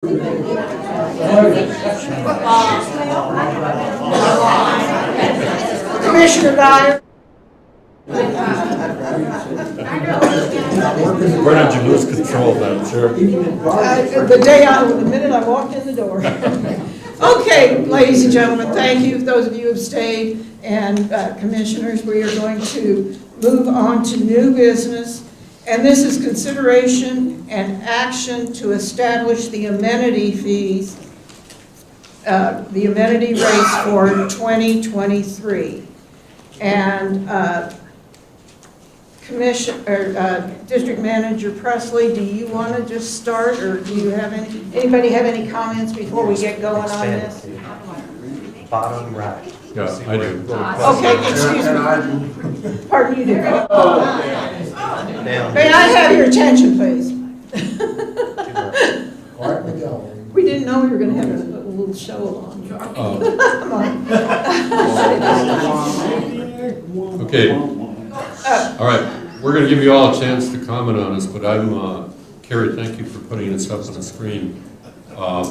Commissioner Dyer. Where did you lose control then, sir? The minute I walked in the door. Okay, ladies and gentlemen, thank you, those of you who have stayed, and commissioners, we are going to move on to new business. And this is consideration and action to establish the amenity fees, the amenity rates for 2023. And District Manager Presley, do you want to just start, or do you have anybody have any comments before we get going on this? Bottom right. Yeah, I do. Okay, excuse me. Pardon you, dear. Down. May I have your attention, please? We didn't know we were going to have a little show along. Come on. Okay, all right, we're going to give you all a chance to comment on this, but Carrie, thank you for putting this up on the screen. I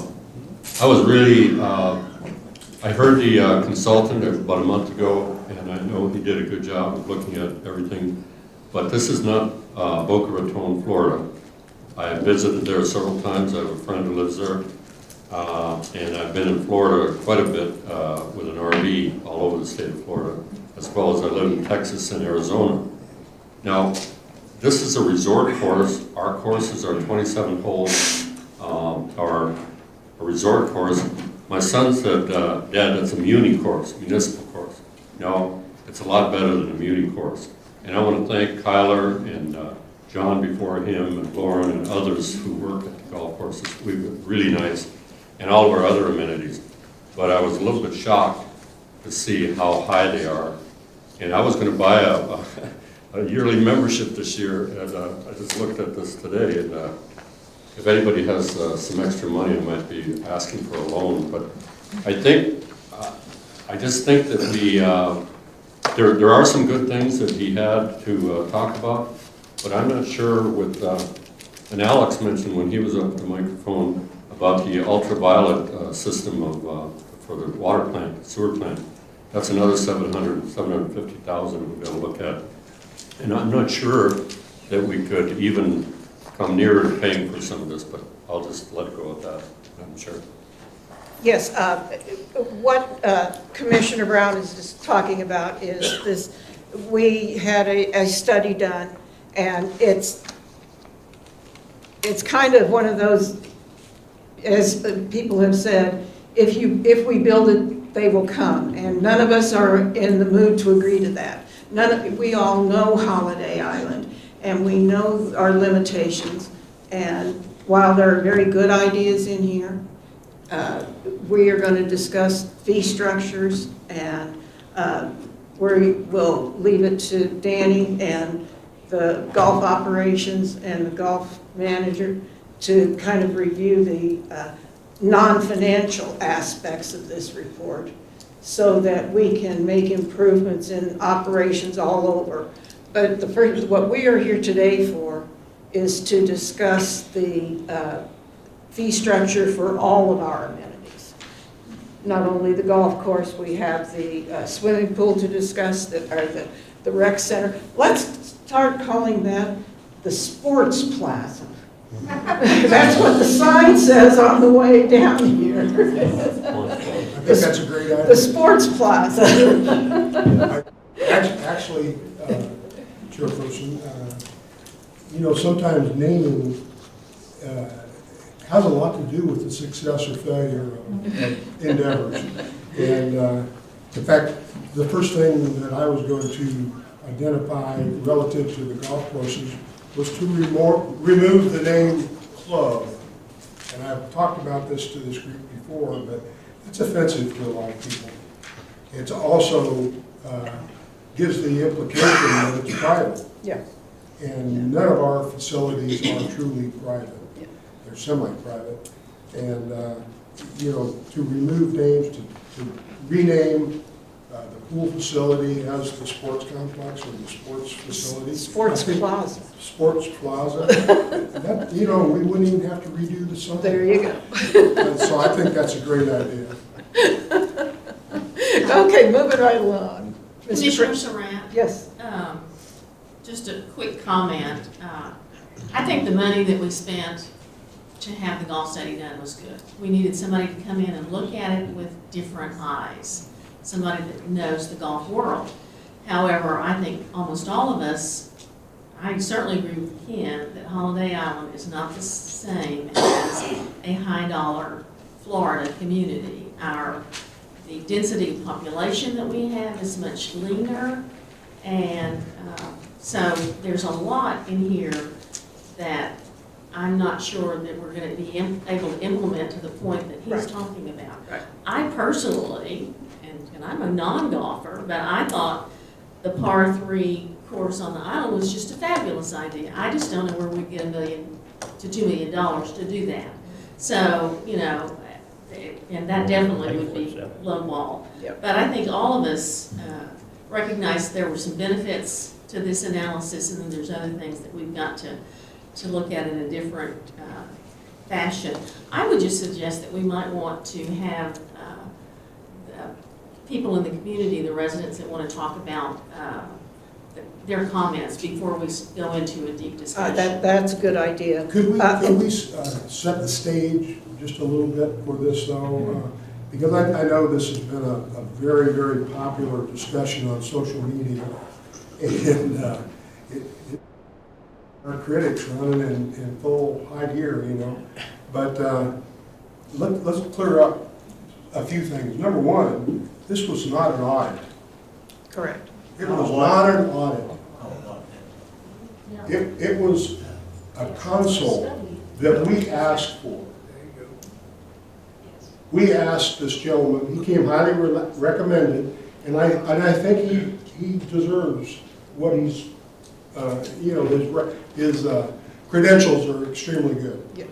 was really, I heard the consultant about a month ago, and I know he did a good job of looking at everything, but this is not Boca Raton, Florida. I have visited there several times. I have a friend who lives there, and I've been in Florida quite a bit with an RV all over the state of Florida, as well as I live in Texas and Arizona. Now, this is a resort course. Our courses are 27 holes, are a resort course. My son said, Dad, that's a muni course, municipal course. No, it's a lot better than a muni course. And I want to thank Kyler and John before him, and Lauren and others who work at the golf courses. We've been really nice, and all of our other amenities. But I was a little bit shocked to see how high they are. And I was going to buy a yearly membership this year, and I just looked at this today, and if anybody has some extra money, I might be asking for a loan. But I think, I just think that there are some good things that he had to talk about, but I'm not sure with, and Alex mentioned when he was up the microphone about the ultraviolet system for the water plant, sewer plant. That's another $750,000 we've got to look at. And I'm not sure that we could even come near to paying for some of this, but I'll just let go of that, I'm sure. Yes, what Commissioner Brown is just talking about is this. We had a study done, and it's kind of one of those, as people have said, if we build it, they will come, and none of us are in the mood to agree to that. We all know Holiday Island, and we know our limitations, and while there are very good ideas in here, we are going to discuss fee structures, and we will leave it to Danny and the golf operations and the golf manager to kind of review the non-financial aspects of this report so that we can make improvements in operations all over. But what we are here today for is to discuss the fee structure for all of our amenities. Not only the golf course, we have the swimming pool to discuss, the rec center. Let's start calling that the sports plaza. That's what the sign says on the way down here. I think that's a great idea. The sports plaza. Actually, Chairperson, sometimes naming has a lot to do with the success or failure of endeavors. And in fact, the first thing that I was going to identify relative to the golf courses was to remove the name club. And I've talked about this to this group before, but it's offensive to a lot of people. It also gives the implication that it's private. Yeah. And none of our facilities are truly private. Yeah. They're semi-private. And, to remove names, to rename The pool facility has the sports complex or the sports facility. Sports I think- Plaza. Sports Plaza. That, we wouldn't even have to redo the sign. There you go. And so I think that's a great idea. Okay, moving right along. Mr. Commissioner Prince? Surratt, Yes. just a quick comment. I think the money that we spent to have the golf study done was good. We needed somebody to come in and look at it with different eyes, somebody that knows the golf world. However, I think almost all of us, I certainly agree with Ken, that Holiday Island is not the same as a high-dollar Florida community. The density of population that we have is much leaner, and so there's a lot in here that I'm not sure that we're going to be able to implement to the point that he's Right. talking about. Right. I personally, and I'm a non-golfer, but I thought the par 3 course on the island was just a fabulous idea. I just don't know where we'd get $1 million to $2 million to do that. So, and that definitely would be low ball. Yep. But I think all of us recognize there were some benefits to this analysis, and then there's other things that we've got to look at in a different fashion. I would just suggest that we might want to have people in the community, the residents that want to talk about their comments before we go into a deep discussion. That's a good idea. Could we set the stage just a little bit for this though? Because I know this has been a very, very popular discussion on social media. And our critics running in full high gear, But let's clear up a few things. Number one, this was not an audit. Correct. It was not an audit. It was a consult that we asked for. We asked this gentleman, he came highly recommended, and I think he deserves what he's, his credentials are extremely good. Yeah.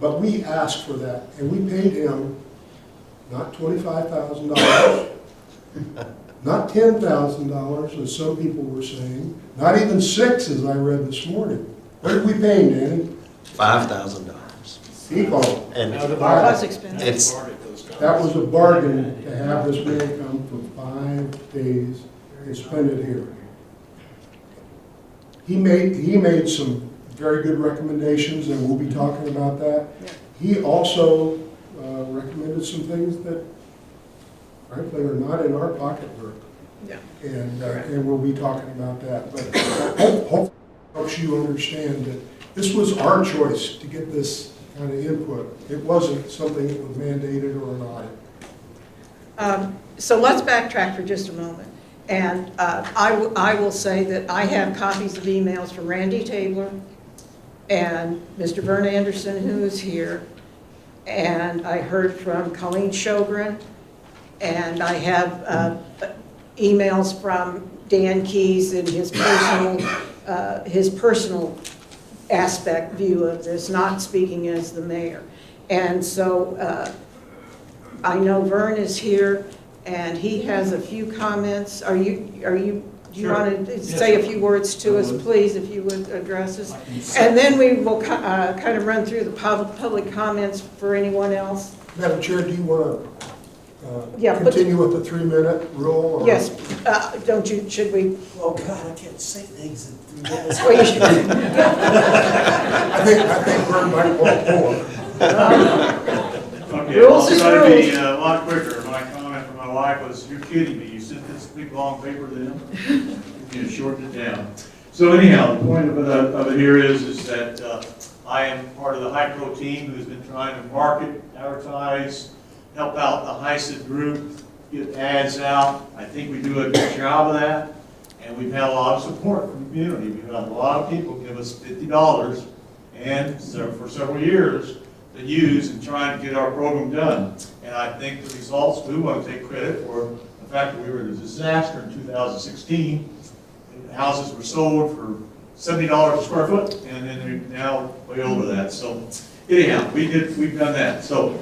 But we asked for that, and we paid him not $25,000, not $10,000, as some people were saying, not even $6,000, as I read this morning. What did we pay him, Danny? $5,000. Equal. And That's expensive. it's, That was a bargain to have this man come for 5 days and spend it here. He made some very good recommendations, and we'll be talking about that. Yeah. He also recommended some things that frankly are not in our pocketbook. Yeah. And we'll be talking about that. But hopefully it helps you understand that this was our choice to get this kind of input. It wasn't something that was mandated or an audit. So let's backtrack for just a moment. And I will say that I have copies of emails from Randy Tabler and Mr. Vern Anderson, who is here, and I heard from Colleen Sjogren, and I have emails from Dan Keys and his personal aspect view of this, not speaking as the mayor. And so I know Vern is here, and he has a few comments. Do you want to say a few words to us, please, if you would address us? And then we will kind of run through the public comments for anyone else. Madam Chair, do you want Yeah, to but- continue with the 3-minute rule? or- Yes, should we? Oh, God, I can't say things in 3 minutes. Well, you should- I think Vern might want more. Okay, Rules I'll is try to be rules. a lot quicker. My comment from my wife was, "You're kidding me. You sent this big long paper to them?" You shortened it down. So anyhow, the point of it here is that I am part of the HiPro team who's been trying to market, advertise, help out the HISA group, get ads out. I think we do a good job of that, and we've had a lot of support from the community. We've had a lot of people give us $50 and for several years to use in trying to get our program done. And I think the results, we want to take credit for the fact that we were in a disaster in 2016. Houses were sold for $70 a square foot, and then they're now way over that. So anyhow, we've done that. So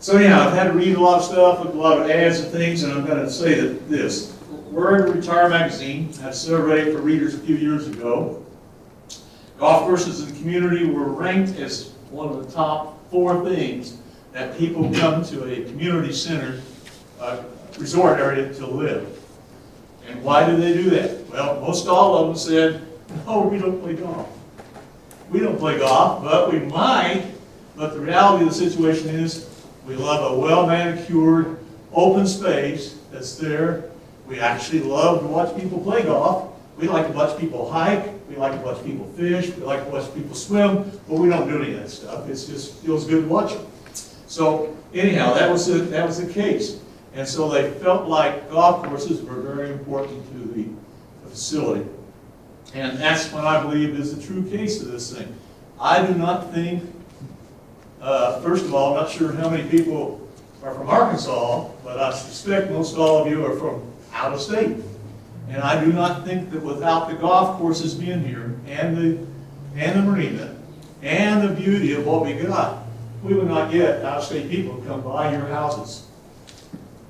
So anyhow, I've had to read a lot of stuff, look at a lot of ads and things, and I'm gonna say that this. We're in Retire Magazine, had a survey for readers a few years ago. Golf courses in the community were ranked as one of the top 4 things that people come to a community center resort area to live. And why do they do that? Well, most all of them said, oh, we don't play golf. We don't play golf, but we might. But the reality of the situation is we love a well-manicured, open space that's there. We actually love to watch people play golf. We like to watch people hike. We like to watch people fish. We like to watch people swim. But we don't do any of that stuff. It just feels good to watch them. So anyhow, that was the case. And so they felt like golf courses were very important to the facility. And that's what I believe is the true case of this thing. I do not think, first of all, I'm not sure how many people are from Arkansas, but I suspect most all of you are from out of state. And I do not think that without the golf courses being here and the marina and the beauty of what we got, we would not get out-of-state people to come buy your houses.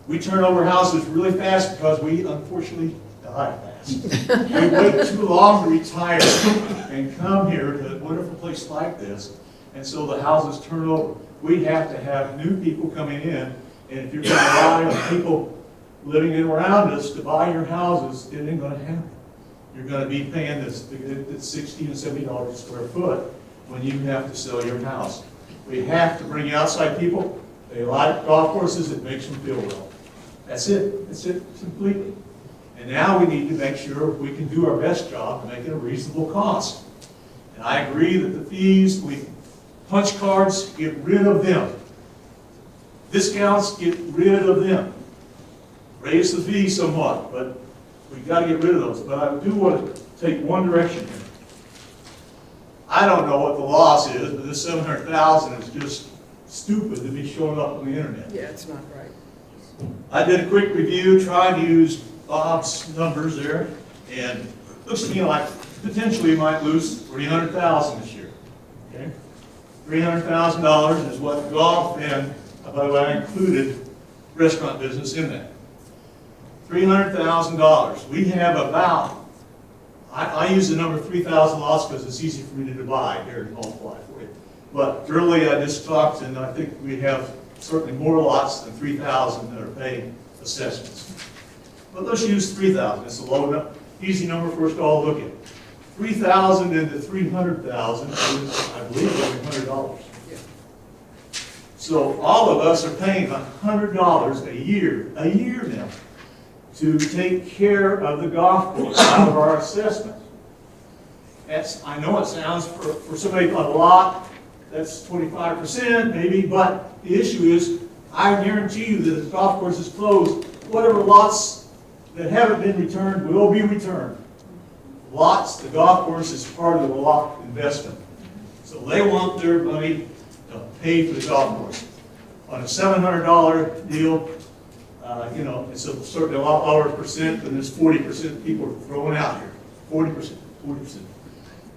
We turn over houses really fast because we unfortunately die fast. We wait too long to retire and come here to a wonderful place like this, and so the houses turn over. We have to have new people coming in, and if you're going to rely on people living in around us to buy your houses, it ain't going to happen. You're going to be paying this $60 and $70 a square foot when you have to sell your house. We have to bring outside people. They like golf courses. It makes them feel well. That's it. That's it completely. And now we need to make sure we can do our best job to make it a reasonable cost. And I agree that the fees, punch cards, get rid of them. Discounts, get rid of them. Raise the fee somewhat, but we've got to get rid of those. But I do want to take one direction here. I don't know what the loss is, but this $700,000 is just stupid to be showing up on the internet. Yeah, it's not right. I did a quick review, trying to use Bob's numbers there, and it looks to me like potentially you might lose $300,000 this year. Okay, $300,000 is what golf, and by the way, I included restaurant business in that. $300,000. We have about, I use the number 3,000 lots because it's easy for me to divide here and multiply for you. But earlier I just talked, and I think we have certainly more lots than 3,000 that are paying assessments. But let's use 3,000. It's a low, easy number for us to all look at. 3,000 into 300,000 is, I believe, $100. So all of us are paying $100 a year now, to take care of the golf course out of our assessment. I know it sounds for somebody on a lot, that's 25% maybe, but the issue is, I guarantee you that if the golf course is closed, whatever lots that haven't been returned will be returned. Lots, the golf course is part of the lot investment. So they want their money to pay for the golf course. On a $700 deal, it's a certainly a lot lower percent than this 40% people are throwing out here. 40%.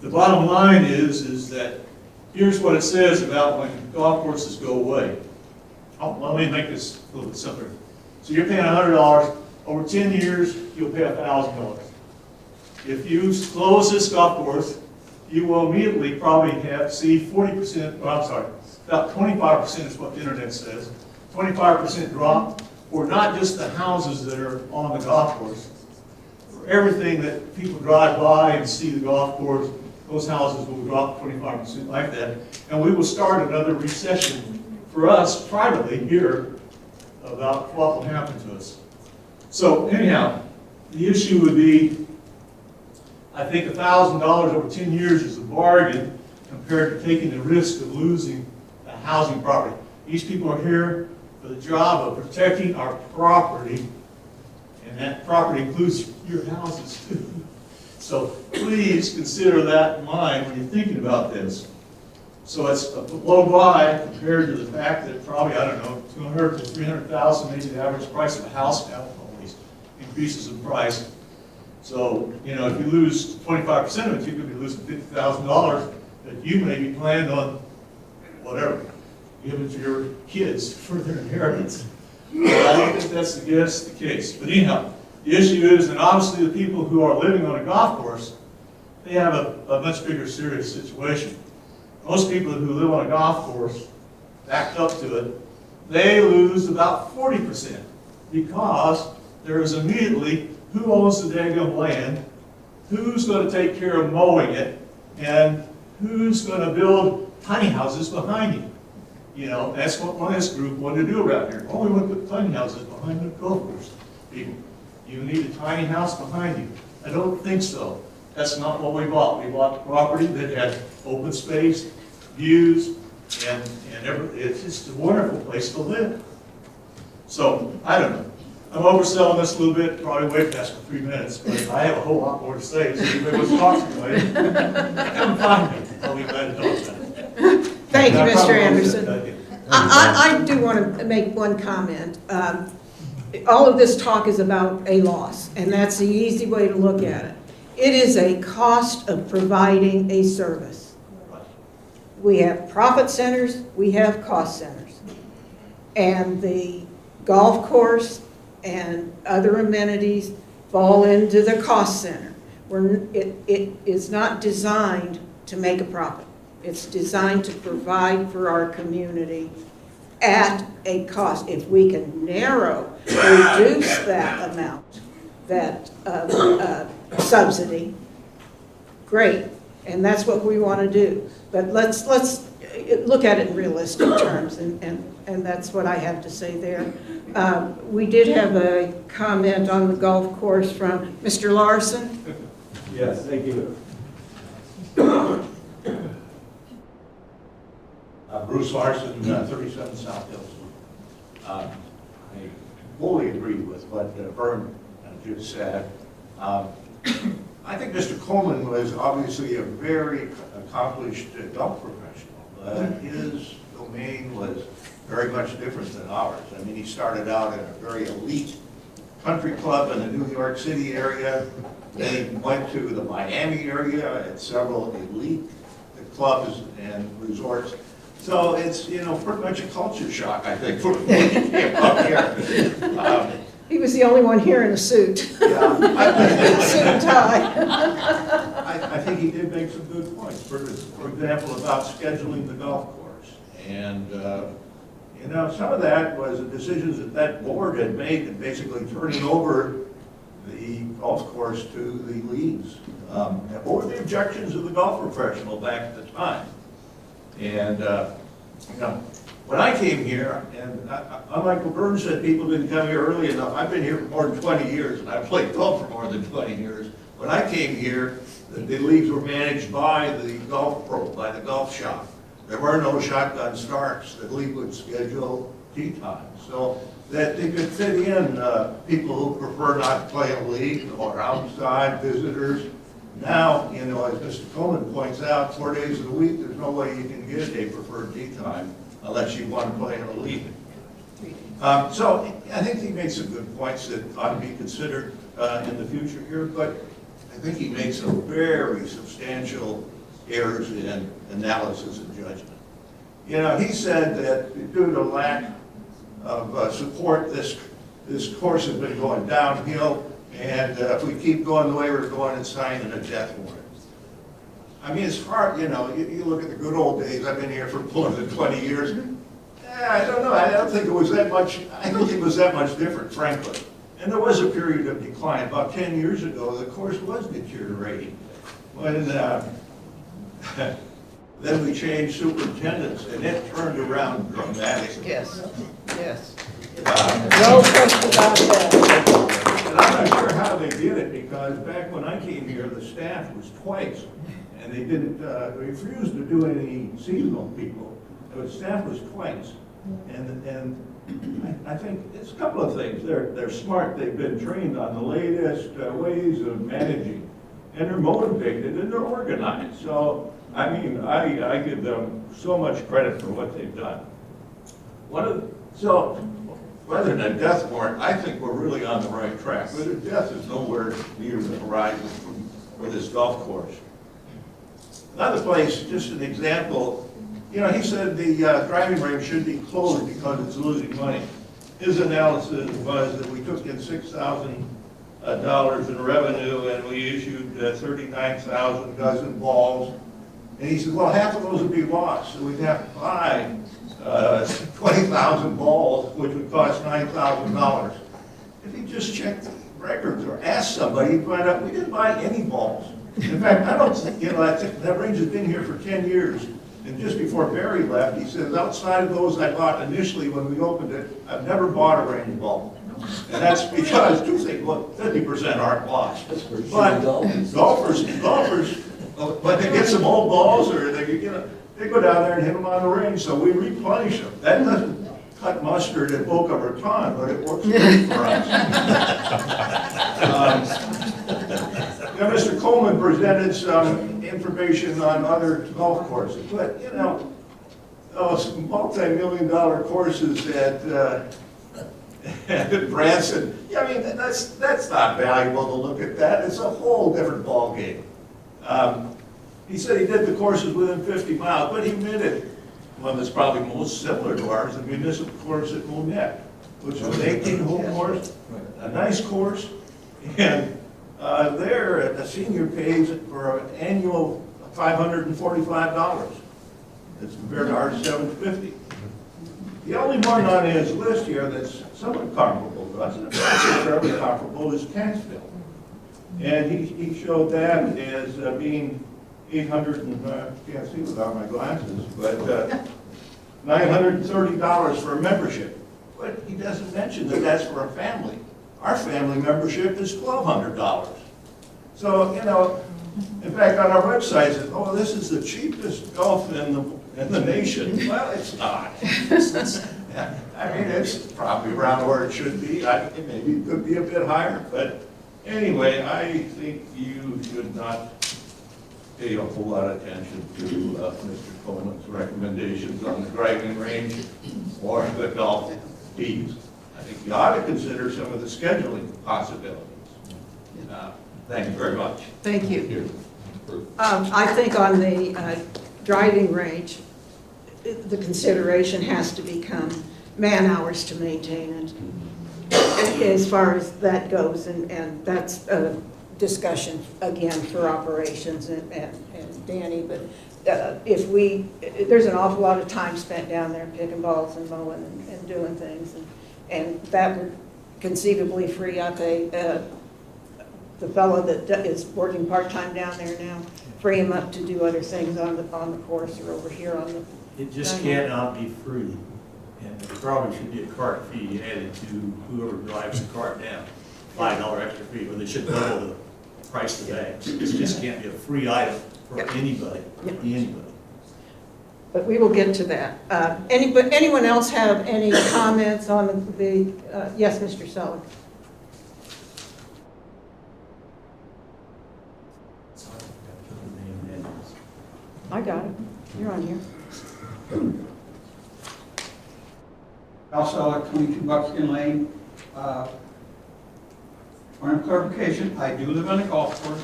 The bottom line is that here's what it says about when golf courses go away. Let me make this a little bit simpler. So you're paying $100. Over 10 years, you'll pay $1,000. If you close this golf course, you will immediately probably see 40%, about 25% is what the internet says, 25% drop for not just the houses that are on the golf course, for everything that people drive by and see the golf course, those houses will drop 25% like that. And we will start another recession for us privately here about what will happen to us. So anyhow, the issue would be, I think $1,000 over 10 years is a bargain compared to taking the risk of losing a housing property. These people are here for the job of protecting our property, and that property includes your houses too. So please consider that in mind when you're thinking about this. So it's a low buy compared to the fact that probably, I don't know, 200 to 300,000, maybe the average price of a house now, all these increases in price. So, if you lose 25% of it, you could be losing $50,000 that you maybe planned on whatever. give it to your kids for their inheritance. I don't think that's the case. But anyhow, the issue is, and obviously the people who are living on a golf course, they have a much bigger serious situation. Most people who live on a golf course, backed up to it, they lose about 40% because there is immediately who owns the daggum land, who's going to take care of mowing it, and who's going to build tiny houses behind you. You know, that's what this group wanted to do around here. Oh, we want to put tiny houses behind the golf course. People, you need a tiny house behind you. I don't think so. That's not what we bought. We bought property that had open space, views, and it's just a wonderful place to live. So, I don't know. I'm overselling this a little bit, probably way past my 3 minutes, but I have a whole lot more to say, so if anybody wants to talk to me, come find me. I'll be glad to talk about it. Thank you, And I Mr. probably won't Anderson. say that. I do want to make one comment. All of this talk is about a loss, and that's the easy way to look at it. It is a cost of providing a service. We have profit centers, we have cost centers. And the golf course and other amenities fall into the cost center. It is not designed to make a profit. It's designed to provide for our community at a cost. If we can reduce that amount, that subsidy, great, and that's what we want to do. But let's look at it in realistic terms, and that's what I have to say there. We did have a comment on the golf course from Mr. Larson. Yes, thank you. Bruce Larson, 37 South Hills. I fully agree with what Vern just said. I think Mr. Coleman was obviously a very accomplished golf professional. His domain was very much different than ours. I mean, he started out in a very elite country club in the New York City area. Then he went to the Miami area at several elite clubs and resorts. So it's, you know, pretty much a culture shock, I think, for when he came up here. He was the only one here in a suit. Yeah, Suit and tie. I think he did make some good points. For example, about scheduling the golf course. And, you know, some of that was the decisions that board had made in basically turning over the golf course to the leagues. What were the objections of the golf professional back at the time? And, you know, when I came here, and unlike what Vern said, people didn't come here early enough. I've been here for more than 20 years, and I've played golf for more than 20 years. When I came here, the leagues were managed by the golf pro, by the golf shop. There were no shotgun starts. The league would schedule tee times so that they could fit in people who prefer not to play a league or outside visitors. Now, you know, as Mr. Coleman points out, 4 days of the week, there's no way you can get a preferred tee time unless you want to play in a league. So I think he made some good points that ought to be considered in the future here, but I think he made some very substantial errors in analysis and judgment. You know, he said that due to lack of support, this course has been going downhill, and if we keep going the way we're going, it's signing a death warrant. I mean, it's hard, you know, you look at the good old days. I've been here for more than 20 years. I don't know, I don't think it was that much, I don't think it was that much different, frankly. And there was a period of decline. About 10 years ago, the course was deteriorating. When then we changed superintendents, and it turned around dramatically. Yes, yes. Uh, No question about that. And I'm not sure how they did it, because back when I came here, the staff was twice, and they didn't, they refused to do any seasonal people. The staff was twice, and I think it's a couple of things. They're smart, they've been trained on the latest ways of managing, and they're motivated, and they're organized. So, I mean, I give them so much credit for what they've done. So, rather than a death warrant, I think we're really on the right track. But a death is nowhere near the horizon for this golf course. Another place, just an example, he said the driving range should be closed because it's losing money. His analysis was that we took in $6,000 in revenue and we issued 39,000 dozen balls. And he said, well, half of those would be lost, so we'd have to buy 20,000 balls, which would cost $9,000. If you just check the records or ask somebody, you'd find out we didn't buy any balls. In fact, I don't think, that range has been here for 10 years. And just before Barry left, he says, outside of those I bought initially when we opened it, I've never bought a range ball. And that's because, two things, look, 50% aren't lost. But golfers, when they get some old balls or they go down there and hit them on the range, so we replenish them. That doesn't cut mustard at Boca Raton, but it works great for us. Mr. Coleman presented some information on other golf courses, but, some multi-million-dollar courses at Branson, that's not valuable to look at that. It's a whole different ballgame. He said he did the courses within 50 miles, but he admitted one that's probably most similar to ours, the municipal course at Monette, which is an 18-hole course, a nice course, and there the senior pays for an annual $545. It's compared to our $750. The only one on his list here that's somewhat comparable to us, and it's actually fairly comparable, is Canksville. And he showed that as being 800 and, can't see without my glasses, but $930 for a membership. But he doesn't mention that that's for a family. Our family membership is $1,200. So, in fact, on our website it says, oh, this is the cheapest golf in the nation. Well, it's not. It's probably around where it should be. Maybe it could be a bit higher, but anyway, I think you should not pay a whole lot of attention to Mr. Coleman's recommendations on the driving range or the golf tees. I think you ought to consider some of the scheduling possibilities. Thank you very much. Thank you. I think on the driving range, the consideration has to become man hours to maintain it, as far as that goes, and that's a discussion, again, for operations and Danny, but there's an awful lot of time spent down there picking balls and mowing and doing things, and that would conceivably free up the fellow that is working part-time down there now, free him up to do other things on the course or over here on the. It just cannot be free, and there probably should be a cart fee added to whoever drives the cart down, $5 extra fee, or they should double the price of the bags. It just can't be a free item for anybody, anybody. But we will get to that. Anyone else have any comments on the yes, Mr. Sullivan? I got it. You're on here. Al Seller, 22 Buckskin Lane. Point of clarification, I do live on a golf course.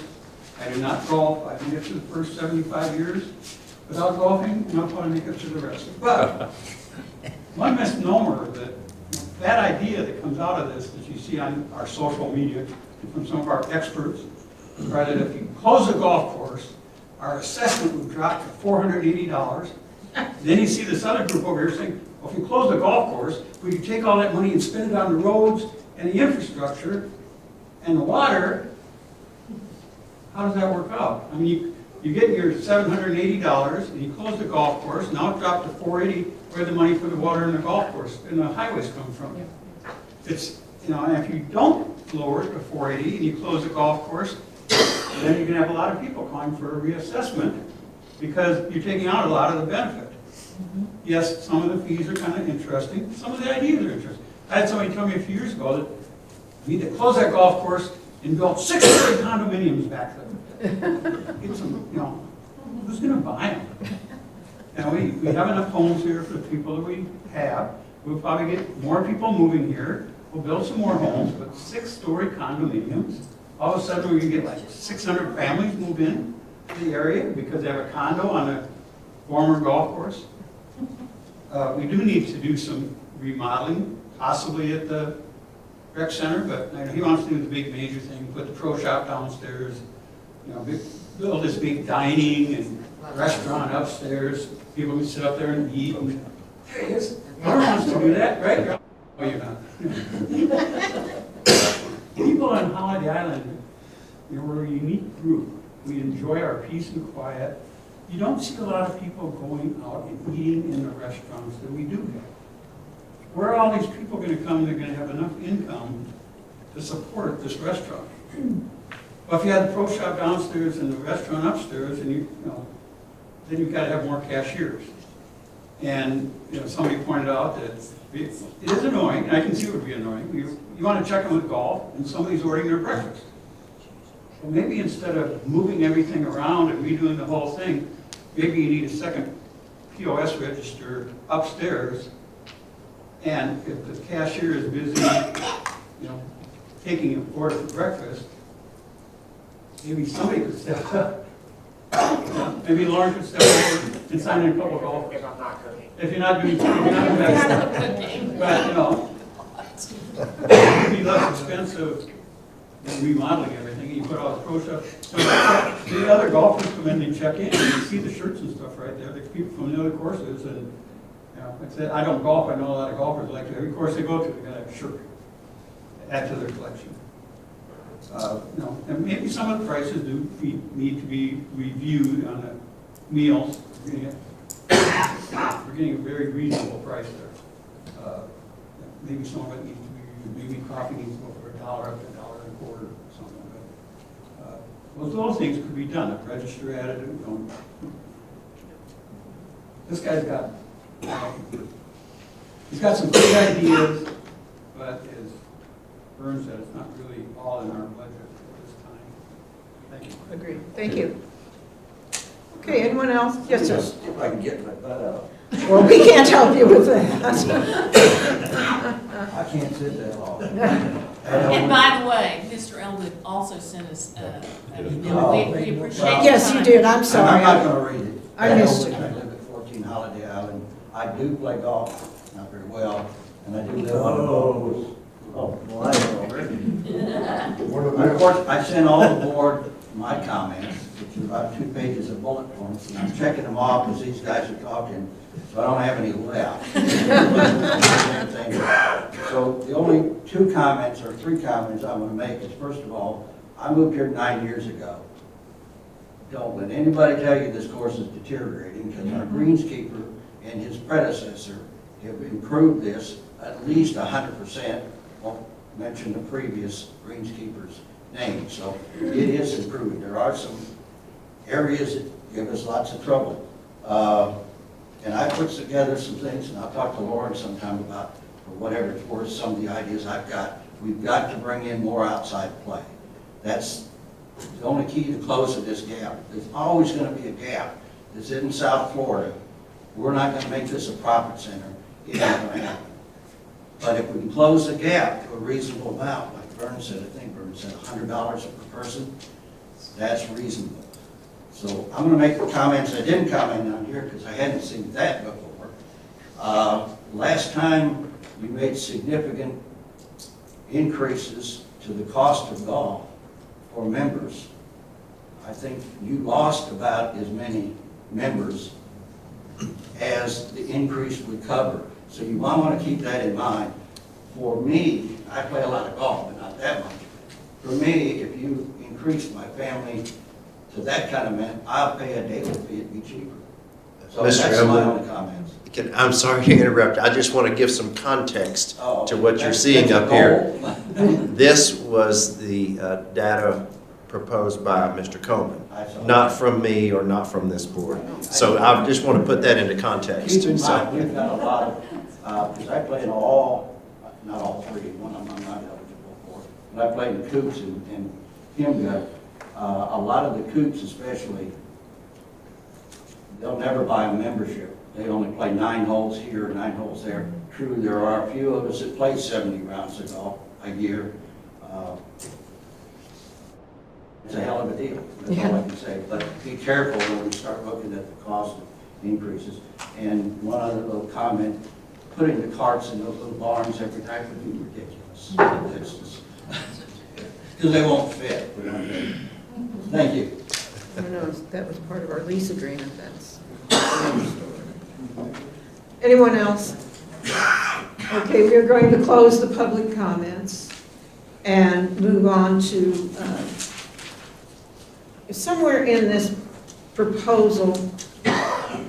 I do not golf. I made it to the first 75 years without golfing, and I'll probably make it to the rest. But one misnomer that idea that comes out of this, that you see on our social media and from some of our experts, are that if you close the golf course, our assessment would drop to $480. Then you see this other group over here saying, well, if you close the golf course, we could take all that money and spend it on the roads and the infrastructure and the water. How does that work out? I mean, you get your $780 and you close the golf course, now it dropped to $480, where the money for the water and the golf course and the highways come from. It's, and if you don't lower it to $480 and you close the golf course, then you're going to have a lot of people calling for a reassessment because you're taking out a lot of the benefit. Yes, some of the fees are kind of interesting. Some of the ideas are interesting. I had somebody tell me a few years ago that we need to close that golf course and build 600 condominiums back there. Get some, who's going to buy them? We have enough homes here for the people that we have. We'll probably get more people moving here. We'll build some more homes, but 6-story condominiums. All of a sudden, we can get like 600 families move in to the area because they have a condo on a former golf course. We do need to do some remodeling, possibly at the rec center, but he wants to do the big major thing, put the pro shop downstairs, build this big dining and restaurant upstairs. People can sit up there and eat. And there he is. Laura wants to do that, right? Oh, you're not. People on Holiday Island, we're a unique group. We enjoy our peace and quiet. You don't see a lot of people going out and eating in the restaurants that we do have. Where are all these people going to come? They're going to have enough income to support this restaurant. Well, if you had the pro shop downstairs and the restaurant upstairs, and then you've got to have more cashiers. And somebody pointed out that it is annoying, and I can see it would be annoying. You want to check them with golf, and somebody's ordering their breakfast. Well, maybe instead of moving everything around and redoing the whole thing, maybe you need a second POS register upstairs. And if the cashier is busy, taking an order for breakfast, maybe somebody could step up. Maybe Lauren could step over and sign in a couple of golf. If I'm not cooking. If you're not doing, but it'd be less expensive than remodeling everything. You put all the pro shop. So the other golfers come in and check in, and you see the shirts and stuff right there. The people from the other courses, and like I said, I don't golf. I know a lot of golfers like to. Every course they go to, they gotta have a shirt. Add to their collection. And maybe some of the prices do need to be reviewed on the meals. We're getting a very reasonable price there. Maybe some of it needs to be reviewed. Maybe coffee needs to go for $1 up to $1.25 or something. But those things could be done. If register added, this guy's got he's got some great ideas, but as Vern said, it's not really all in our budget at this time. Thank you. Agreed. Thank you. Okay, anyone else? Yes, sir. If I can get my butt out. Well, we can't help you with that. I can't sit that long. And by the way, Mr. Elwood also sent us, we appreciate your Yes, you time. did. I'm sorry. I'm not gonna read it. I missed it. I live at 14 Holiday Island. I do play golf, not very well, and I do live on the golf course. Oh, well, I know. Of course, I sent all the board my comments, which are about 2 pages of bullet points, and I'm checking them off as these guys are talking, so I don't have any left. So the only 2 comments or 3 comments I want to make is, first of all, I moved here 9 years ago. Don't let anybody tell you this course is deteriorating, because our greenskeeper and his predecessor have improved this at least 100%. Won't mention the previous greenskeeper's name, so it is improving. There are some areas that give us lots of trouble. And I put together some things, and I'll talk to Lauren sometime about, or whatever it's worth, some of the ideas I've got. We've got to bring in more outside play. That's the only key to closing this gap. There's always going to be a gap that's in South Florida. We're not going to make this a profit center. It ain't going to happen. But if we can close the gap to a reasonable amount, like Vern said, I think Vern said $100 per person, that's reasonable. So I'm going to make the comments I didn't comment on here because I hadn't seen that before. Last time we made significant increases to the cost of golf for members. I think you lost about as many members as the increase would cover. So you might want to keep that in mind. For me, I play a lot of golf, but not that much. For me, if you increase my family to that kind of amount, I'll pay a daily fee, it'd be cheaper. So Mr. Oh, Oh, that's my Elwood. only comments. I'm sorry to interrupt. I just want to give some context Oh, to what you're that's- seeing that's up a here. goal. This was the data proposed by Mr. Coleman, I saw not that. from me or not from this board. So I just want to put that into context. Keep in So- mind, we've got a lot of, because I play in all, not all 3, one of them I'm not eligible for, but I played in Coops and Kimgut. A lot of the Coops especially, they'll never buy a membership. They only play 9 holes here, 9 holes there. True, there are a few of us that play 70 rounds of golf a year. It's a hell of a deal, that's all I can say. But be careful when we start looking at the cost of increases. And one other little comment, putting the carts in those little barns every night would be ridiculous. Because they won't fit. Thank you. I don't know, that was part of our lease agreement, that's. Anyone else? Okay, we are going to close the public comments and move on to, somewhere in this proposal,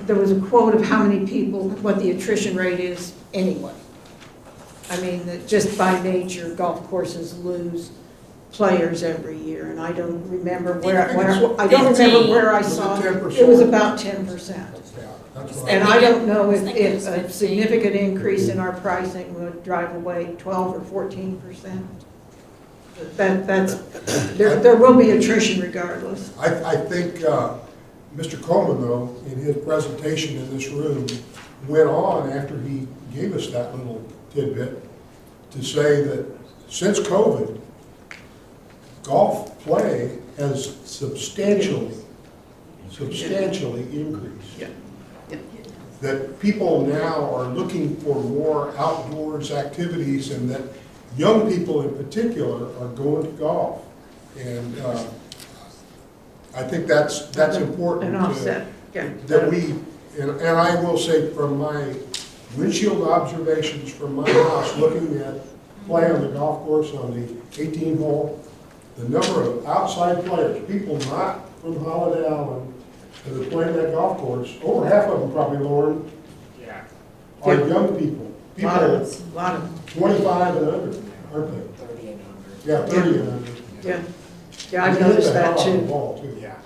there was a quote of how many people, what the attrition rate is anyway. I mean, that just by nature, golf courses lose players every year, and I don't remember where I saw it. It was about 10%. Yeah, that's what And I, I don't know if I think it was a 15. significant increase in our pricing would drive away 12 or 14%. There will be attrition regardless. I think Mr. Coleman, though, in his presentation in this room, went on after he gave us that little tidbit to say that since COVID, golf play has substantially increased. Yeah. That people now are looking for more outdoors activities, and that young people in particular are going to golf. And I think that's important. An offset, yeah. That we, and I will say from my windshield observations from my house, looking at play on the golf course on the 18 hole, the number of outside players, people not from Holiday Island that are playing that golf course, over half of them probably, Lauren, are young people. Lot People of, lot of, 25 and under, aren't they? 30 and under. Yeah, 30 and under. yeah. Yeah, I've noticed that They hit the hell out of the too. ball, too. Yeah.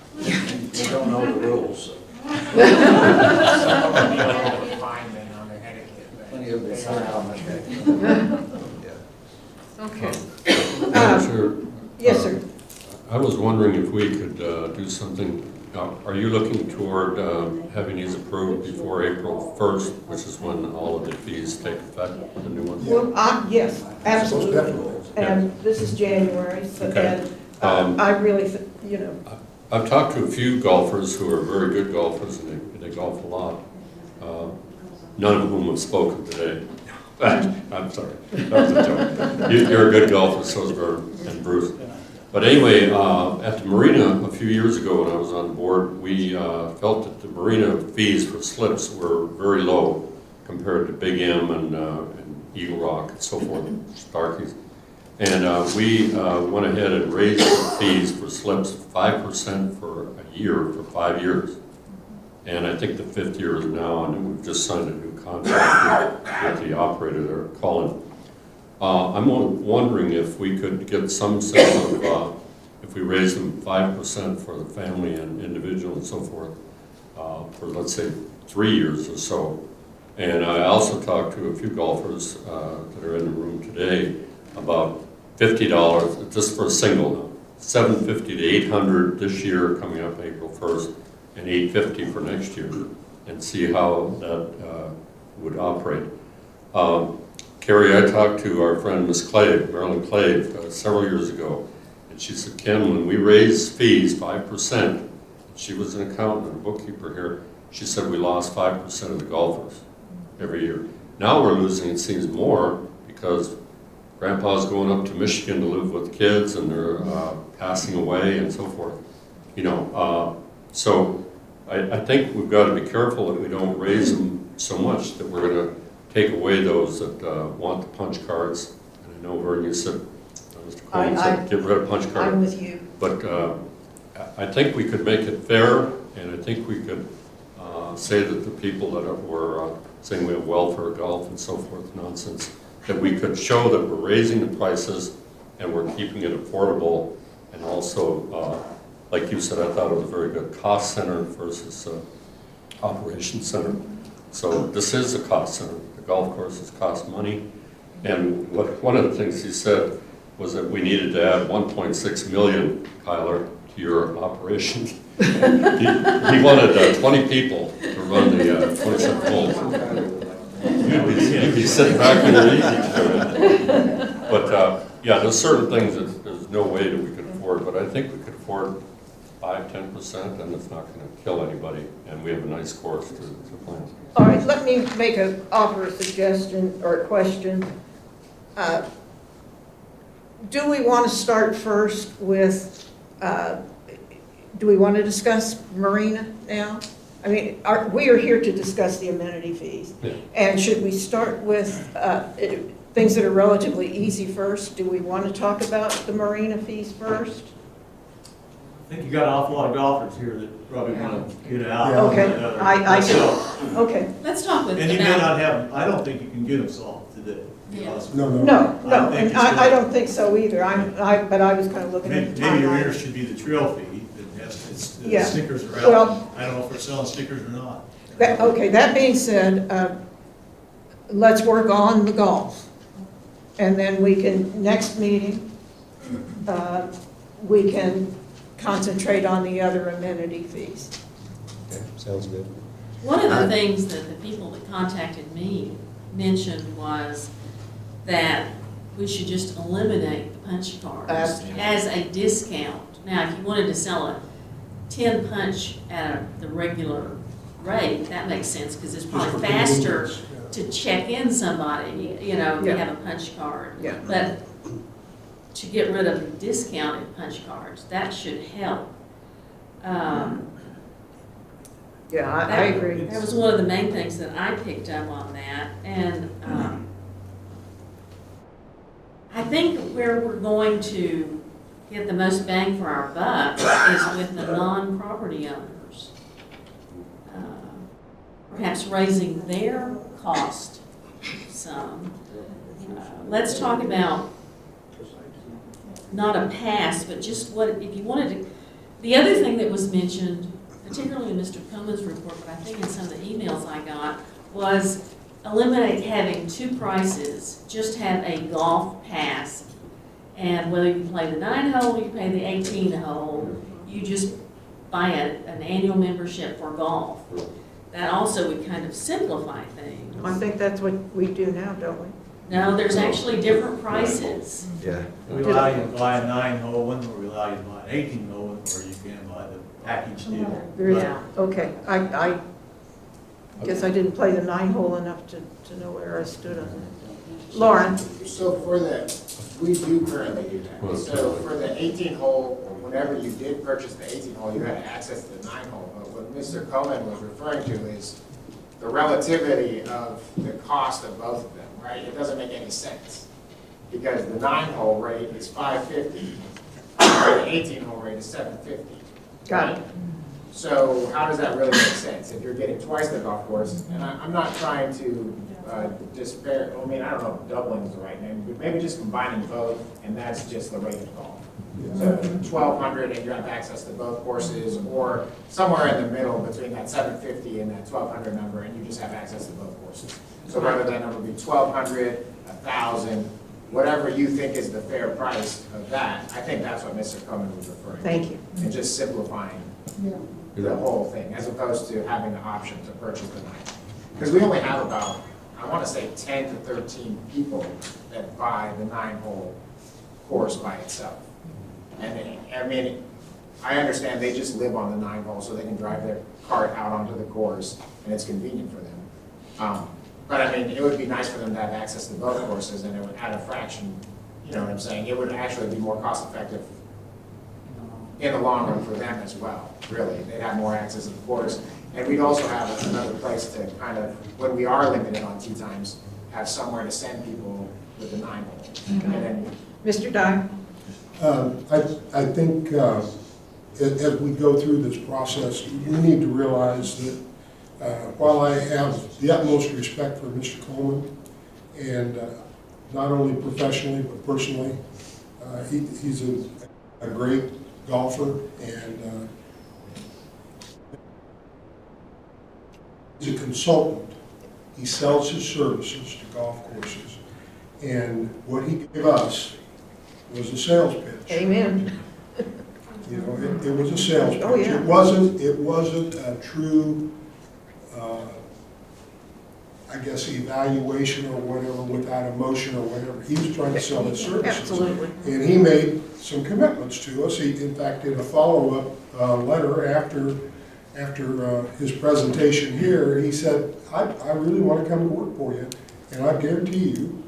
They don't know the rules, so. Some of them be a little behind then on their etiquette. but Plenty of they this are around. Okay. Madam Chair, Yes, sir. I was wondering if we could do something. Are you looking toward having these approved before April 1st, which is when all of the fees take effect, the new ones? Well, yes, Most absolutely. definitely. And this is January, so, Okay. and I really, I've talked to a few golfers who are very good golfers, and they golf a lot. None of whom have spoken today. I'm sorry, that was a joke. You're a good golfer, so is Vern and Bruce. But anyway, at the marina a few years ago when I was on the board, we felt that the marina fees for slips were very low compared to Big M and Eagle Rock and so forth, Starkeys. And we went ahead and raised the fees for slips 5% for a year for 5 years. And I think the 5th year is now, and we've just signed a new contract with the operator there, Colin. I'm wondering if we could get some sense of, if we raise them 5% for the family and individual and so forth, for let's say 3 years or so. And I also talked to a few golfers that are in the room today about $50 just for a single, $750 to $800 this year coming up April 1st, and $850 for next year, and see how that would operate. Carrie, I talked to our friend Miss Clave, Marilyn Clave, several years ago, and she said, Ken, when we raise fees 5%, she was an accountant and a bookkeeper here, she said we lost 5% of the golfers every year. Now we're losing, it seems, more because Grandpa's going up to Michigan to live with kids and they're passing away and so forth. You know, so I think we've got to be careful that we don't raise them so much that we're going to take away those that want the punch cards. And I know, Vern, you said, Mr. Coleman said, get rid of punch cards. I'm with you. But I think we could make it fair, and I think we could say that the people that were saying we have welfare golf and so forth nonsense, that we could show that we're raising the prices and we're keeping it affordable, and also, like you said, I thought it was a very good cost center versus operation center. So this is a cost center. The golf courses cost money. And one of the things he said was that we needed to add 1.6 million, Kyler, to your operation. he wanted 20 people to run the 27 holes. You'd be sitting back in your easy chair. But yeah, there's certain things that there's no way that we could afford, but I think we could afford 5-10%, and it's not gonna kill anybody, and we have a nice course to plan. All right, let me offer a suggestion or a question. Do we want to start first with, do we want to discuss Marina now? I mean, we are here to discuss the amenity fees. Yeah. And should we start with things that are relatively easy first? Do we want to talk about the Marina fees first? I think you got an awful lot of golfers here that probably want to get out. Yeah. Okay, I do. Okay, Let's talk with And you may about, not have, I don't think you can get them solved today. to be Yeah. honest with No, you. no. no, I think it's I good. don't think so either. But I was kind of looking at the Maybe your timeline. interest should be the trail fee, that has, the Yeah. stickers are Well- out. I don't know if we're selling stickers or not. Okay, that being said, let's work on the golf. And then we can, next meeting, we can concentrate on the other amenity fees. Okay, sounds good. one of the things that the people that contacted me mentioned was that we should just eliminate the punch cards as a discount. Now, if you wanted to sell a 10 punch at the regular rate, that makes sense, because it's Just probably for faster convenience, yeah. to check in somebody, you know, if you Yeah. have a punch card. Yeah. But to get rid of the discounted punch cards, that should help. Yeah, I agree. That was one of the main things that I picked up on that, and I think where we're going to get the most bang for our buck is with the non-property owners. Perhaps raising their cost some. Let's talk about not a pass, but just what, if you wanted to, the other thing that was mentioned, particularly in Mr. Coleman's report, but I think in some of the emails I got, was eliminate having two prices, just have a golf pass. And whether you play the 9-hole or you pay the 18-hole, you just buy an annual membership for golf. That also would kind of simplify things. I think that's what we do now, don't we? No, there's actually different prices. Yeah. We allow you to buy a 9-hole one, or we allow you to buy an 18-hole one, or you can buy the package deal. There is- Yeah. Okay, I guess I didn't play the 9-hole enough to know where I stood on that. Lauren? So for the, we do currently do that. So for the 18-hole, whenever you did purchase the 18-hole, you had access to the 9-hole. But what Mr. Coleman was referring to is the relativity of the cost of both of them, right? It doesn't make any sense. Because the 9-hole rate is $550, and the 18-hole rate is $750. Got it. So how does that really make sense? If you're getting twice the golf course, and I'm not trying to despair, I mean, I don't know if doubling is the right name, but maybe just combining both, and that's just the rate of golf. So 1,200 and you have access to both courses, or somewhere in the middle between that 750 and that 1,200 number, and you just have access to both courses. So whether that number be 1,200, 1,000, whatever you think is the fair price of that, I think that's what Mr. Coleman was referring to. Thank you. And just simplifying the whole thing, as opposed to having the option to purchase the 9. Because we only have about, I want to say 10 to 13 people that buy the 9-hole course by itself. And I mean, I understand they just live on the 9-hole, so they can drive their cart out onto the course, and it's convenient for them. But I mean, it would be nice for them to have access to both courses, and it would add a fraction, you know what I'm saying? It would actually be more cost effective in the long run for them as well, really. They'd have more access to the course. And we'd also have another place to kind of, when we are limited on tee times, have somewhere to send people with the 9-hole. And then, Mr. Dyer? I think as we go through this process, we need to realize that while I have the utmost respect for Mr. Coleman, and not only professionally but personally, he's a great golfer, and he's a consultant. He sells his services to golf courses, and what he gave us was a sales pitch. Amen. You know, it was a sales pitch. Oh, yeah. It wasn't a true, I guess, evaluation or whatever without emotion or whatever. He was trying to sell his services. Absolutely. And he made some commitments to us. He, in fact, did a follow-up letter after his presentation here. He said, I really want to come to work for you, and I guarantee you,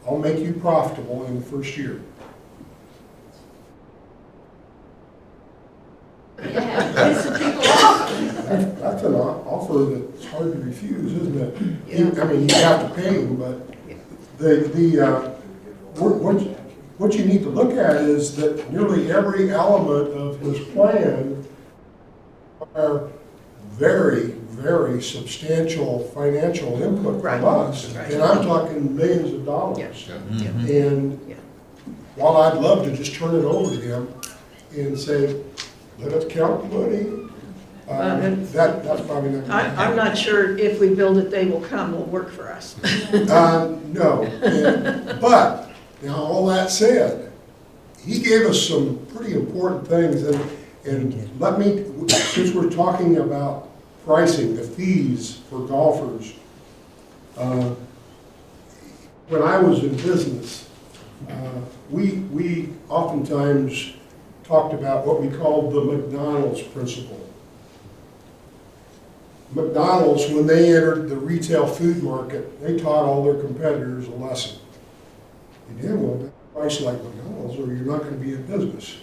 I'll make you profitable in the first year. Yeah, piss some people off. That's an offer that's hard to refuse, isn't it? I mean, you have to pay him, but what you need to look at is that nearly every element of his plan are very, very substantial financial input from us. Right. And I'm talking millions of dollars. Yeah. And Yeah. while I'd love to just turn it over to him and say, let us count the money, that's probably not. I'm not sure if we build it, they will come, will work for us. No, but, now all that said, he gave us some pretty important things, and let me, since we're talking about pricing, the fees for golfers, when I was in business, we oftentimes talked about what we called the McDonald's principle. McDonald's, when they entered the retail food market, they taught all their competitors a lesson. You damn well better price like McDonald's or you're not going to be in business.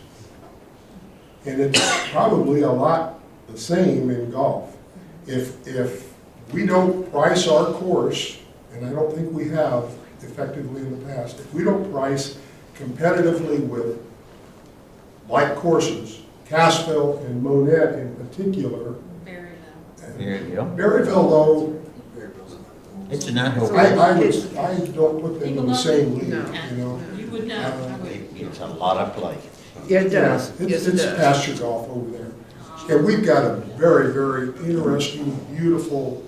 And it's probably a lot the same in golf. If we don't price our course, and I don't think we have effectively in the past, if we don't price competitively with like courses, Cassville and Monette in particular. Berryville, though, It's an eye I don't put them in the same league, No. you know. You would know. It's a lot of play. Yeah, it does. Yeah, Yes, it It's does. pasture golf over there. And we've got a very, very interesting, beautiful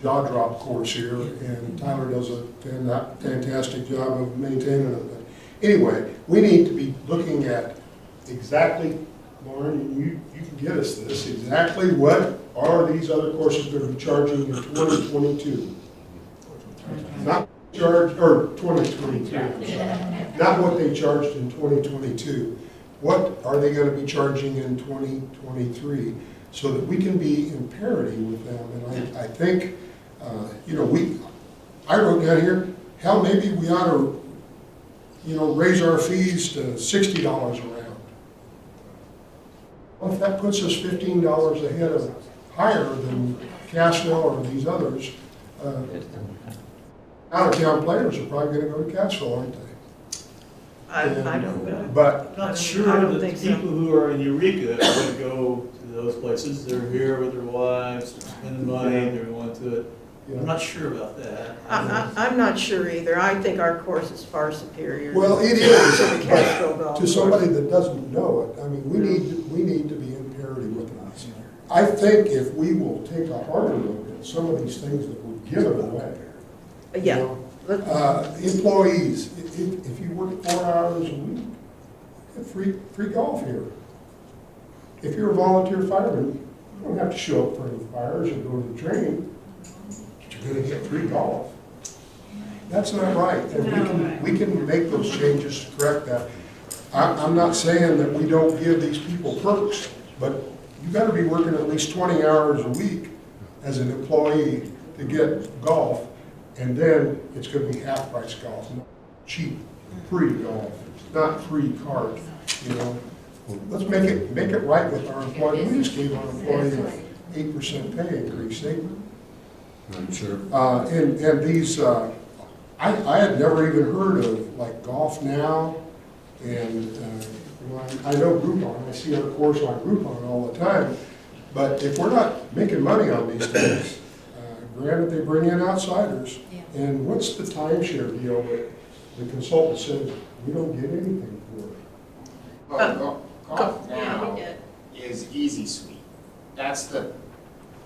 jaw drop course here, and Tyler does a fantastic job of maintaining it. But anyway, we need to be looking at exactly, Lauren, you can get us this, exactly what are these other courses going to be charging in 2022? Not charge, or 2023, I'm sorry. Not what they charged in 2022. What are they going to be charging in 2023? So that we can be in parity with them. And I think, I wrote down here, hell, maybe we ought to, raise our fees to $60 a round. Well, if that puts us $15 ahead of, higher than Cassville or these others, out-of-town players are probably going to go to Cassville, aren't they? I don't know. But I Not don't sure think that the so. people who are in Eureka are going to go to those places. They're here with their wives, they're spending money, they're going to it. I'm not sure about that. I'm not sure either. I think our course is far superior. Well, it to is, the Castro but golf to somebody course. that doesn't know it, I mean, we need to be in parity with them. I think if we will take a harder look at some of these things that we're giving away. Yeah. you know, employees, if you work 4 hours a week, you get free golf here. If you're a volunteer fireman, you don't have to show up for any fires or go to the training, but you're gonna get free golf. That's not right, and we can make those changes to correct that. I'm not saying that we don't give these people perks, but you better be working at least 20 hours a week as an employee to get golf, and then it's gonna be half-price golf, not cheap, free golf, not free cart, you know? Let's make it right with our employees. We just gave our employees an 8% pay increase, I'm sure. and these, I had never even heard of like Golf Now, and I know Groupon, I see our course on Groupon all the time, but if we're not making money on these things, granted they bring in outsiders, and what's the timeshare deal that the consultant said, we don't get anything for it? Well, Golf Now is Easy Suite. That's the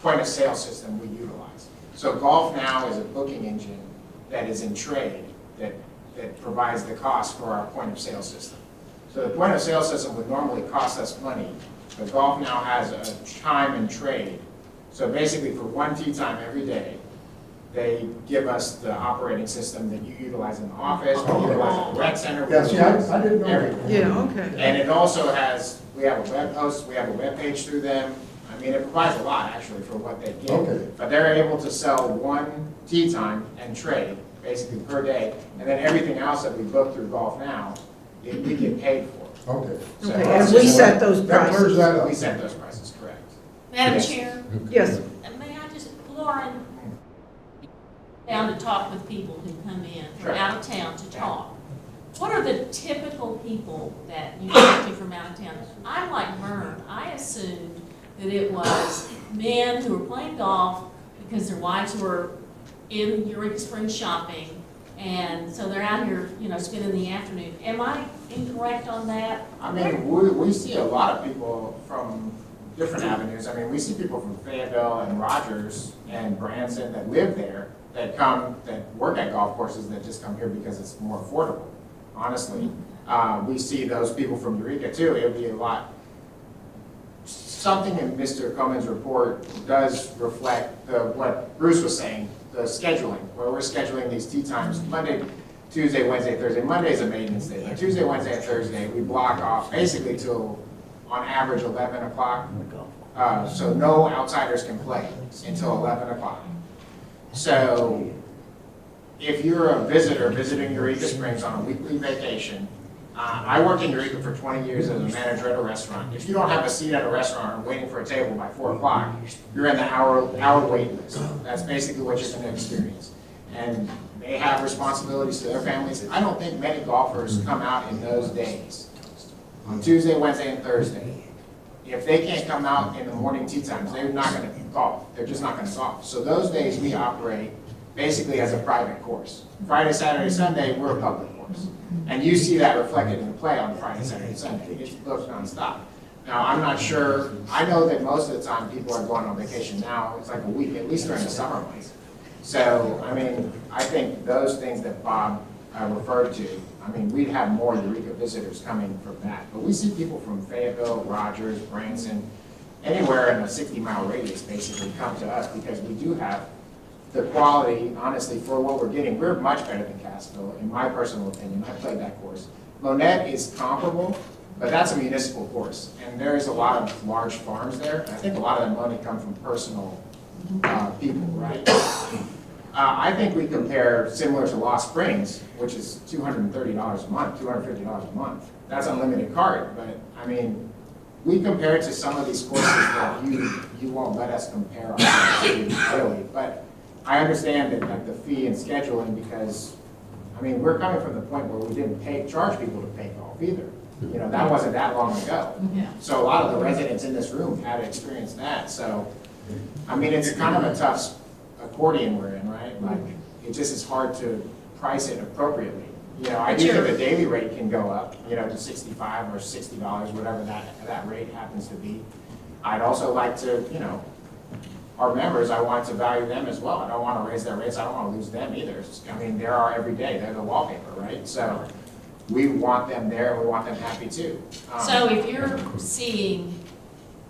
point of sale system we utilize. So Golf Now is a booking engine that is in trade that provides the cost for our point of sale system. So the point of sale system would normally cost us money, but Golf Now has a time and trade. So basically for one tee time every day, They give us the operating system that you utilize in the office, we utilize in the rec center. we Yeah, see, utilize I didn't know that. everything. Yeah, okay. And it also has, we have a web host, we have a web page through them. I mean, it provides a lot actually for what they get. Okay. But they're able to sell one tee time and trade, basically per day. And then everything else that we book through Golf Now, we get paid for. Okay. So Okay, it's and we just- set those That clears prices. that up. We set those prices, correct. Madam Yes. Chair, Yes, may I just, Lauren, down to talk with people who come in Sure. from out of town to talk. What are the typical people that you talk to from out of town? I'm like Vern, I assumed that it was men who were playing golf because their wives were in Eureka Springs shopping, and so they're out here, you know, spending the afternoon. Am I incorrect on that? I mean, we see a lot of people from different avenues. I mean, we see people from Fayetteville and Rogers and Branson that live there, that come, that work at golf courses, that just come here because it's more affordable, honestly. We see those people from Eureka too. It would be a lot. Something in Mr. Coleman's report does reflect what Bruce was saying, the scheduling, where we're scheduling these tee times Monday, Tuesday, Wednesday, Thursday. Monday is a maintenance day. Like Tuesday, Wednesday, and Thursday, we block off basically till, on average, 11 o'clock. So no outsiders can play until 11 o'clock. So if you're a visitor visiting Eureka Springs on a weekly vacation, I worked in Eureka for 20 years as a manager at a restaurant. If you don't have a seat at a restaurant or waiting for a table by 4 o'clock, you're in the hour wait list. That's basically what you're going to experience. And they have responsibilities to their families. I don't think many golfers come out in those days, on Tuesday, Wednesday, and Thursday. If they can't come out in the morning tee times, they're not going to golf. They're just not going to golf. So those days we operate basically as a private course. Friday, Saturday, Sunday, we're a public course. And you see that reflected in the play on Friday, Saturday, Sunday. It's booked nonstop. Now, I'm not sure, I know that most of the time people are going on vacation now. It's like a week, at least during the summer months. So, I mean, I think those things that Bob referred to, I mean, we'd have more Eureka visitors coming from that. But we see people from Fayetteville, Rogers, Branson, anywhere in a 60-mile radius basically come to us because we do have the quality, honestly, for what we're getting. We're much better than Cassville, in my personal opinion. I played that course. Monette is comparable, but that's a municipal course. And there is a lot of large farms there. I think a lot of that money comes from personal people, right? I think we compare similar to Lost Springs, which is $230 a month, $250 a month. That's unlimited card, but I mean, we compare it to some of these courses that you won't let us compare ourselves to, really. But I understand that, like, the fee and scheduling, because, I mean, we're coming from the point where we didn't charge people to play golf either. You know, that wasn't that long ago. Yeah. So a lot of the residents in this room had experienced that. So, I mean, it's kind of a tough accordion we're in, right? Like, it just is hard to price it appropriately. You know, I do think the daily rate can go up, you know, to $65 or $60, whatever that rate happens to be. I'd also like to, you know, our members, I want to value them as well. I don't want to raise their rates. I don't want to lose them either. I mean, they're our everyday. They're the wallpaper, right? So we want them there, and we want them happy too. So if you're seeing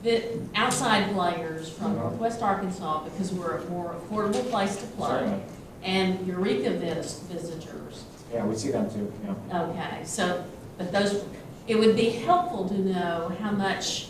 the outside players from Northwest Arkansas, because we're a more affordable place to play, Certainly. and Eureka visitors, Yeah, we see them too, yeah. okay, so, but those, it would be helpful to know how much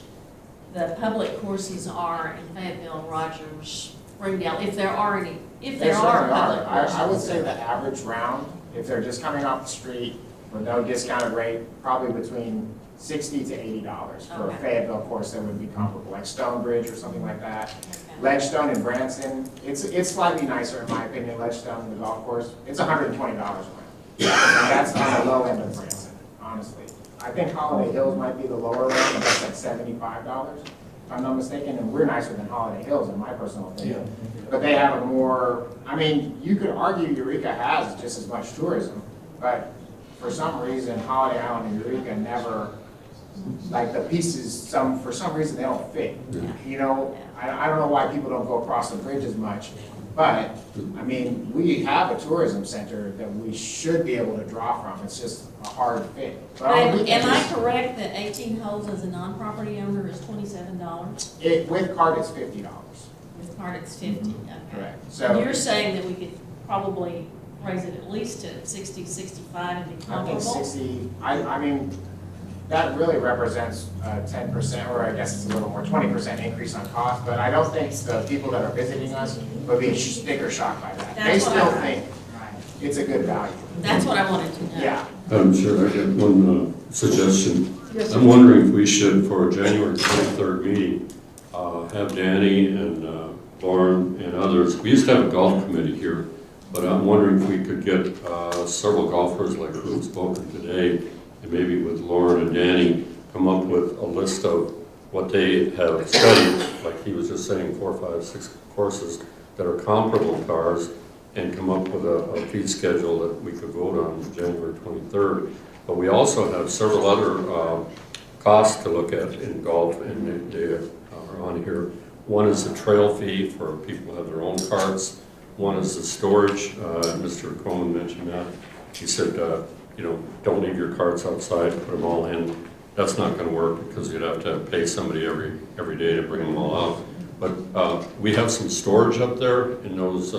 the public courses are in Fayetteville, Rogers, Springdale, if there are any, if there are public courses. I would say the average round, if they're just coming off the street with no discounted rate, probably between $60 to $80 for a Okay. Fayetteville course that would be comparable, like Stonebridge or something like that. Okay. Ledgestone in Branson, it's slightly nicer in my opinion, Ledgestone, the golf course, it's $120 a round. And that's on the low end of Branson, honestly. I think Holiday Hills might be the lower end, and that's like $75, if I'm not mistaken, and we're nicer than Holiday Hills in my personal opinion. But they have a more, I mean, you could argue Eureka has just as much tourism, but for some reason, Holiday Island and Eureka never, like the pieces, for some reason, they don't fit. You know, I don't know why people don't go across the bridge as much, but, I mean, we have a tourism center that we should be able to draw from. It's just a hard fit. But on the Am I weekends, correct that 18 holes as a non-property owner is $27? with card, it's $50. With cart it's 50, okay. Correct. So So you're saying that we could probably raise it at least to 60, 65 and be I think comparable? 60, I mean, that really represents 10%, or I guess it's a little more, 20% increase on cost, but I don't think the people that are visiting us would be sticker shock by that. They That's what still I- think it's a good value. That's what I wanted to know. Yeah. I'm sure I get one suggestion. Yes, I'm wondering if we should, for a January 23rd meeting, have Danny and Lauren and others. We used to have a golf committee here, but I'm wondering if we could get several golfers like who've spoken today, and maybe with Lauren and Danny, come up with a list of what they have studied, like he was just saying, 4, 5, 6 courses that are comparable to ours, and come up with a fee schedule that we could vote on January 23rd. But we also have several other costs to look at in golf, and they are on here. One is the trail fee for people who have their own carts. One is the storage. Mr. Cohen mentioned that. He said, you know, don't leave your carts outside, put them all in. That's not going to work because you'd have to pay somebody every day to bring them all out. But we have some storage up there in those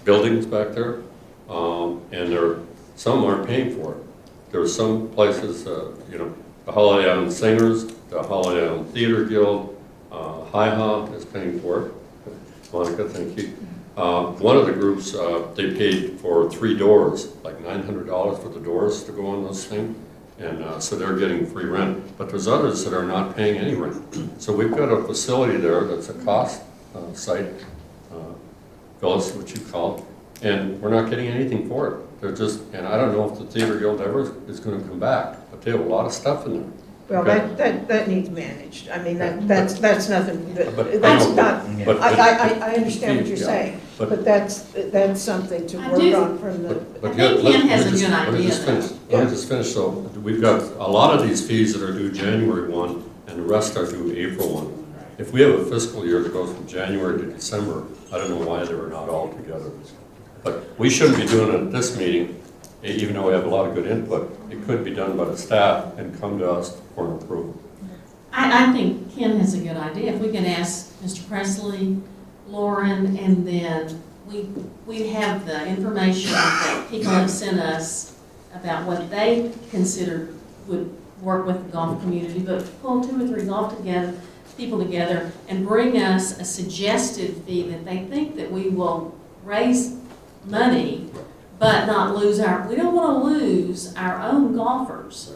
buildings back there, and some aren't paying for it. There are some places, you know, the Holiday Island Singers, the Holiday Island Theater Guild, Hi-Ha is paying for it. Monica, thank you. One of the groups, they paid for 3 doors, like $900 for the doors to go on those things. And so they're getting free rent. But there's others that are not paying any rent. So we've got a facility there that's a cost site, Phyllis, what you call it, and we're not getting anything for it. They're just, and I don't know if the Theater Guild ever is going to come back, but they have a lot of stuff in there. Well, Okay. that needs managed. I mean, that's nothing, But- that's I know, not, but- I understand what you're Yeah. saying, But- but that's something to I work do- on from the, But I think let- Ken has let a me good just- Let me idea, just finish. though. Let me just finish. So we've got a lot of these fees that are due January 1, and the rest are due April 1. If we have a fiscal year that goes from January to December, I don't know why they were not all together. But we shouldn't be doing it at this meeting, even though we have a lot of good input. It could be done by the staff and come to us for an approval. I think Ken has a good idea. If we can ask Mr. Presley, Lauren, and then we have the information that people have sent us about what they consider would work with the golf community, but pull 2 or 3 people together and bring us a suggested fee that they think that we will raise money, but not lose we don't want to lose our own golfers.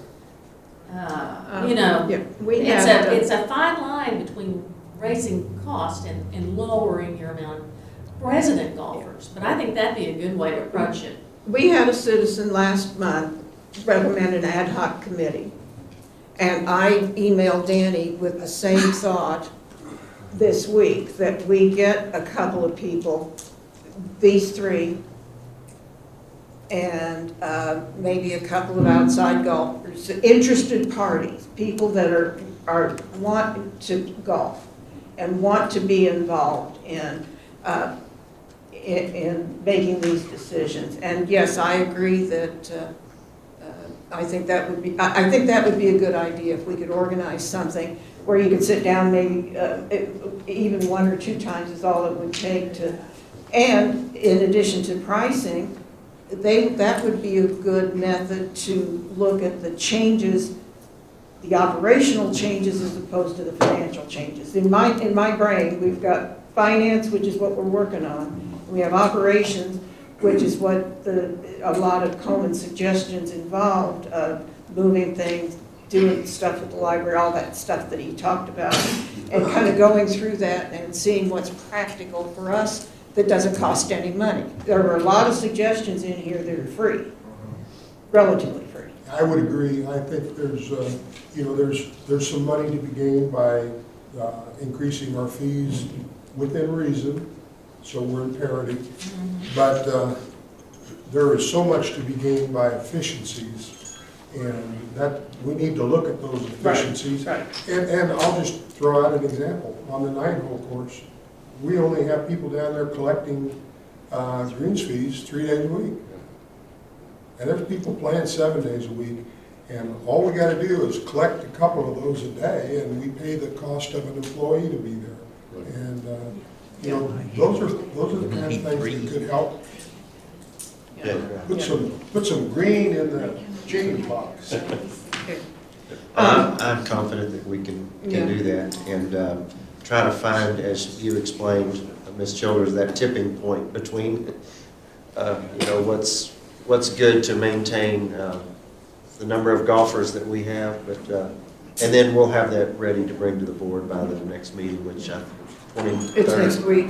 You know, yeah, we it's have, it's a fine line between raising cost and lowering your amount of resident golfers, but I think that'd be a good way to approach it. we had a citizen last month recommend an ad hoc committee. And I emailed Danny with the same thought this week, that we get a couple of people, these 3, and maybe a couple of outside golfers, interested parties, people that are want to golf and want to be involved in making these decisions. And yes, I agree that I think that would be a good idea if we could organize something where you could sit down maybe even 1 or 2 times is all it would take to, and in addition to pricing, that would be a good method to look at the changes, the operational changes as opposed to the financial changes. In my brain, we've got finance, which is what we're working on. We have operations, which is what a lot of Coleman's suggestions involved, moving things, doing stuff at the library, all that stuff that he talked about, and kind of going through that and seeing what's practical for us that doesn't cost any money. There are a lot of suggestions in here that are free, relatively free. I would agree. I think there's, there's some money to be gained by increasing our fees within reason, so we're in parity. But there is so much to be gained by efficiencies, and that we need to look at those efficiencies. Right. And I'll just throw out an example. On the 9-hole course, we only have people down there collecting greens fees 3 days a week. And there's people playing 7 days a week, and all we got to do is collect a couple of those a day, and we pay the cost of an employee to be there. And You know, those are the kind of things that could help put some green in the chicken box. I'm confident that we can Yeah. do that and try to find, as you explained, Ms. Childers, that tipping point between, what's good to maintain the number of golfers that we have, and then we'll have that ready to bring to the board by the next meeting, which 23rd. It's next week,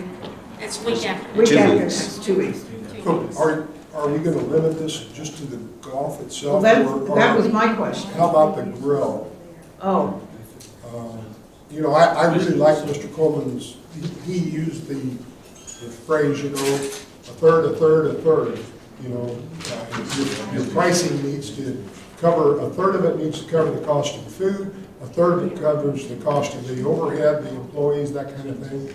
It's week after. week 2 after weeks. next, 2 weeks. So are we gonna limit this just to the golf Well, itself? that was my question. How about the grill? Oh, I really like Mr. Coleman's, he used the phrase, a third, a third, a third. Your pricing needs to cover, a third of it needs to cover the cost of the food, a third that covers the cost of the overhead, the employees, that kind of thing.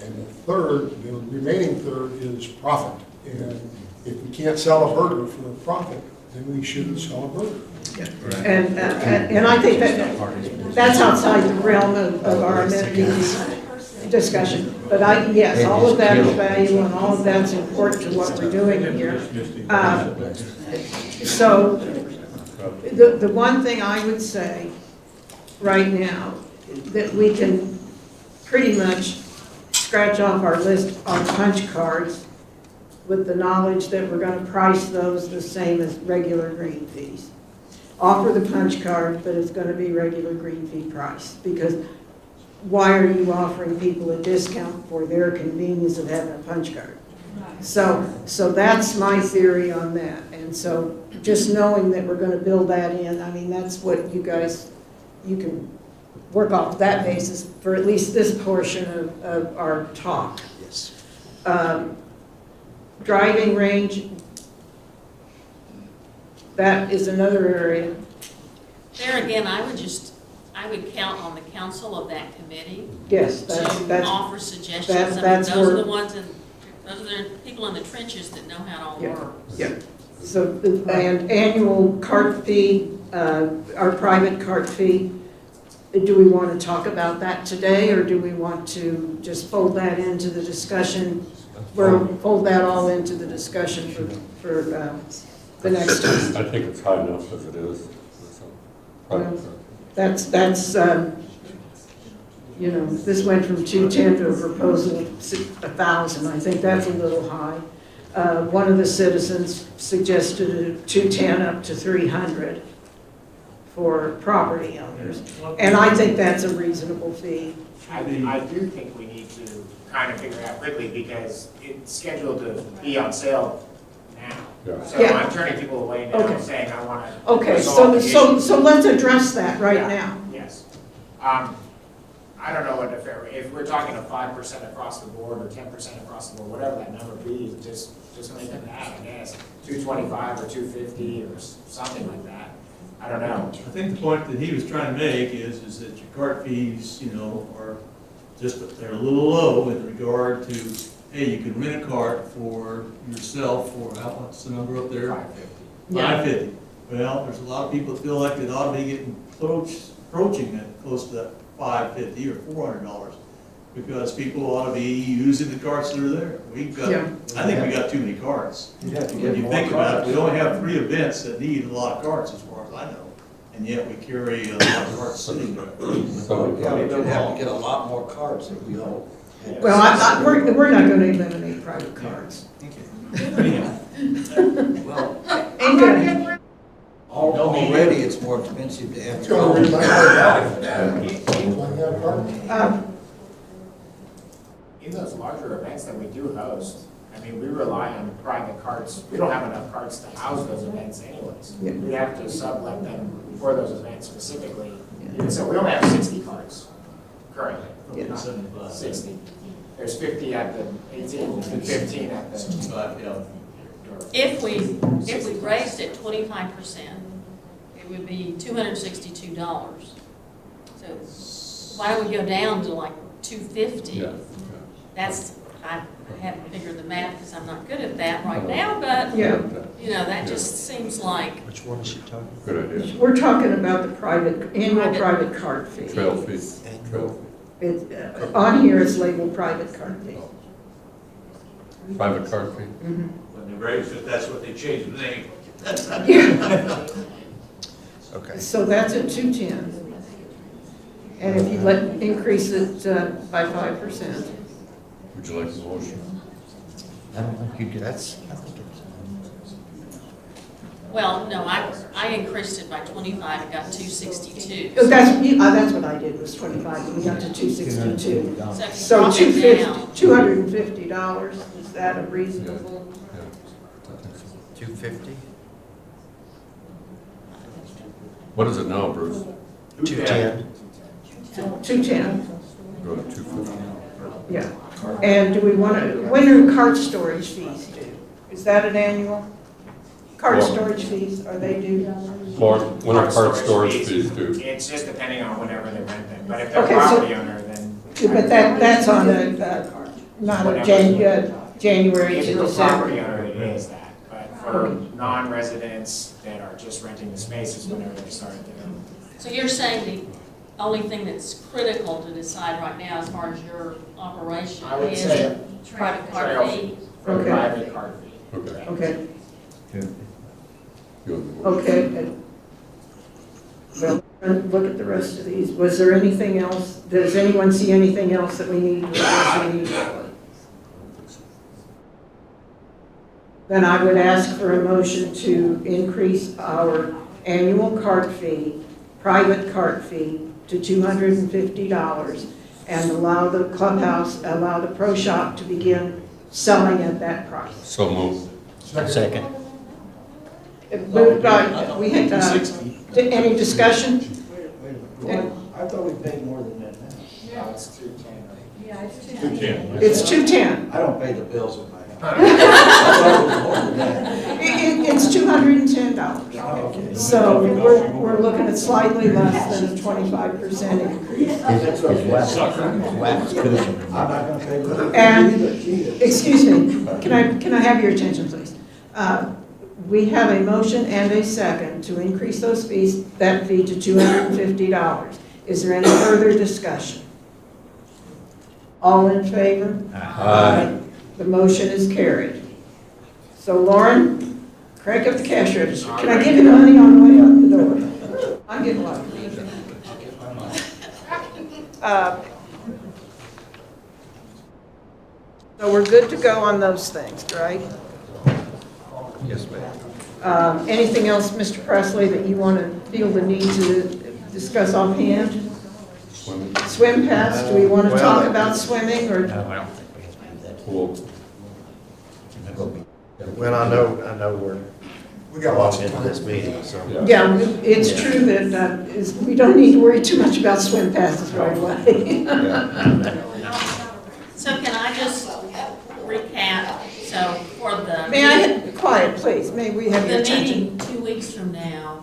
And the remaining third is profit. And if we can't sell a burger for a profit, then we shouldn't sell a burger. and I think that's outside the realm of our amenities discussion. But yes, all of that is value and all of that's important to what we're doing here. So the one thing I would say right now, that we can pretty much scratch off our list on punch cards with the knowledge that we're going to price those the same as regular green fees. Offer the punch card, but it's going to be regular green fee price, because why are you offering people a discount for their convenience of having a punch card? So that's my theory on that. And so just knowing that we're going to build that in, I mean, that's what you can work off that basis for at least this portion of our talk. Yes. Driving range, that is another area. There again, I would count on the council of that committee Yes, to that's, offer suggestions. I mean, that's those are where- the ones, those are the people in the trenches that know how it all Yeah. works. yeah. So, and annual cart fee, our private cart fee, do we want to talk about that today, or do we want to just fold that into the discussion? Fold that all into the discussion for the next time. I think it's high enough as it is. That's, this went from 210 to a proposal of 1,000. I think that's a little high. One of the citizens suggested a 210 up to 300 for property owners. And I think that's a reasonable fee. I do think we need to kind of figure it out quickly, because it's scheduled to be on sale now. Yeah. So Yeah. I'm turning people away now, Okay. saying I want to. Okay, so let's address that right Yeah. now. Yes. I don't know what if we're talking a 5% across the board or 10% across the board, whatever that number be, just make it that, I guess. 225 or 250 or something like that. I don't know. I think the point that he was trying to make is that your cart fees, are they're a little low in regard to, hey, you can rent a cart for yourself for, what's the number up there? 550. $5.50. Well, there's a lot of people that feel like it ought to be getting approaching that close to that $5.50 or $400, because people ought to be using the carts that are there. Yeah. I think we got too many carts. You'd have to When get you more think about it, we carts. only have 3 events that need a lot of carts, as far as I know, and yet we carry a lot of carts sitting there. So, Yeah, we would have to get a lot more carts if we don't. Well, we're not going to eliminate private cars. Well, Ain't gonna. already it's more expensive to have. It's gonna be my heart. In those larger events that we do host, I mean, we rely on private carts. We don't have enough carts to house those events anyways. Yeah. We have to sublet them for those events specifically. And so we only have 60 carts currently. Yeah. 60. There's 50 at the 18 and 15 at the. If we raised it 25%, it would be $262. So why don't we go down to like $250? yeah. That's, I haven't figured the math because I'm not good at that right now, but, Yeah, that just seems like, Which one is she talking Good idea. we're talking about the annual private cart fee. Trail fees. Trail fee. On here it's labeled private cart fee. Private cart fee? Wouldn't it be great if that's what they changed the name? Yeah. Okay. So that's at 210. And if you increase it by 5%. Would you like the motion? I don't think you do, that's, I think it's. Well, no, I increased it by 25, it got 262. Oh, that's what I did, was 25, and we got to 262. So if you So drop it down, $250, is that a reasonable? Yeah. I think so. 250? What is it now, Bruce? 210. 210, Go to 250. yeah. And do we want to, when do cart storage fees due? Is that an annual? Cart Well- storage fees, are they due? Lauren, when are cart storage fees due? It's just depending on whenever they rent them, but if they're Okay, so- property owner, then. But that's on a, not a January If to you're a property December. owner, it is that, but for non-residents that are just renting the spaces whenever they start doing. so you're saying the only thing that's critical to decide right now as far as your operation I would is say private trail cart fee? for Okay. private card fee. Okay. Okay, You want the motion? okay. Well, look at the rest of these. Was there anything else? Does anyone see anything else that we need to address immediately? Then I would ask for a motion to increase our annual cart fee, private cart fee, to $250 and allow the clubhouse, allow the pro shop to begin selling at that price. So moved. Second. Moved by, we had, any discussion? I thought we paid more than that now. No, it's 210. It's 210. I don't pay the bills in my house. I thought it was more than that. It's $210. So we're looking at slightly less than a 25% increase. That's okay. Wax cushion. I'm not gonna pay the. And, excuse me, can I have your attention, please? We have a motion and a second to increase those fees, that fee to $250. Is there any further discussion? All in favor? Aye. The motion is carried. So Lauren, crank up the cash register. Can I give you the money on the way out the door? I'm getting a lot of these. So we're good to go on those things, right? Yes, ma'am. Anything else, Mr. Presley, that you want to feel the need to discuss offhand? Swimming Swim pass, do we want to talk about swimming, or? No, I don't think we have to do that. pool. Well, I know we're We got lots long of into time. this meeting, so. Yeah, it's true that we don't need to worry too much about swim passes right away. So can I just recap? So for the. May I have quiet, please? May we have your The attention? meeting 2 weeks from now,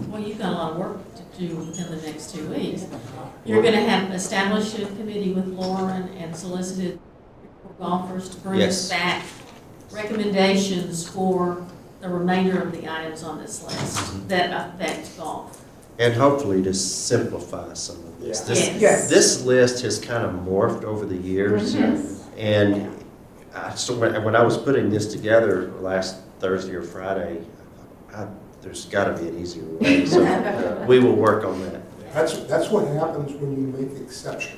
well, you've got a lot of work to do within the next 2 weeks. You're gonna have established a committee with Lauren and solicited golfers to bring us Yes. back recommendations for the remainder of the items on this list that affect golf. And hopefully to simplify some of this. Yeah. This, Yes. this list has kind of morphed over the years. And so when I was putting this together last Thursday or Friday, there's got to be an easier way. So we will work on that. That's what happens when you make exceptions.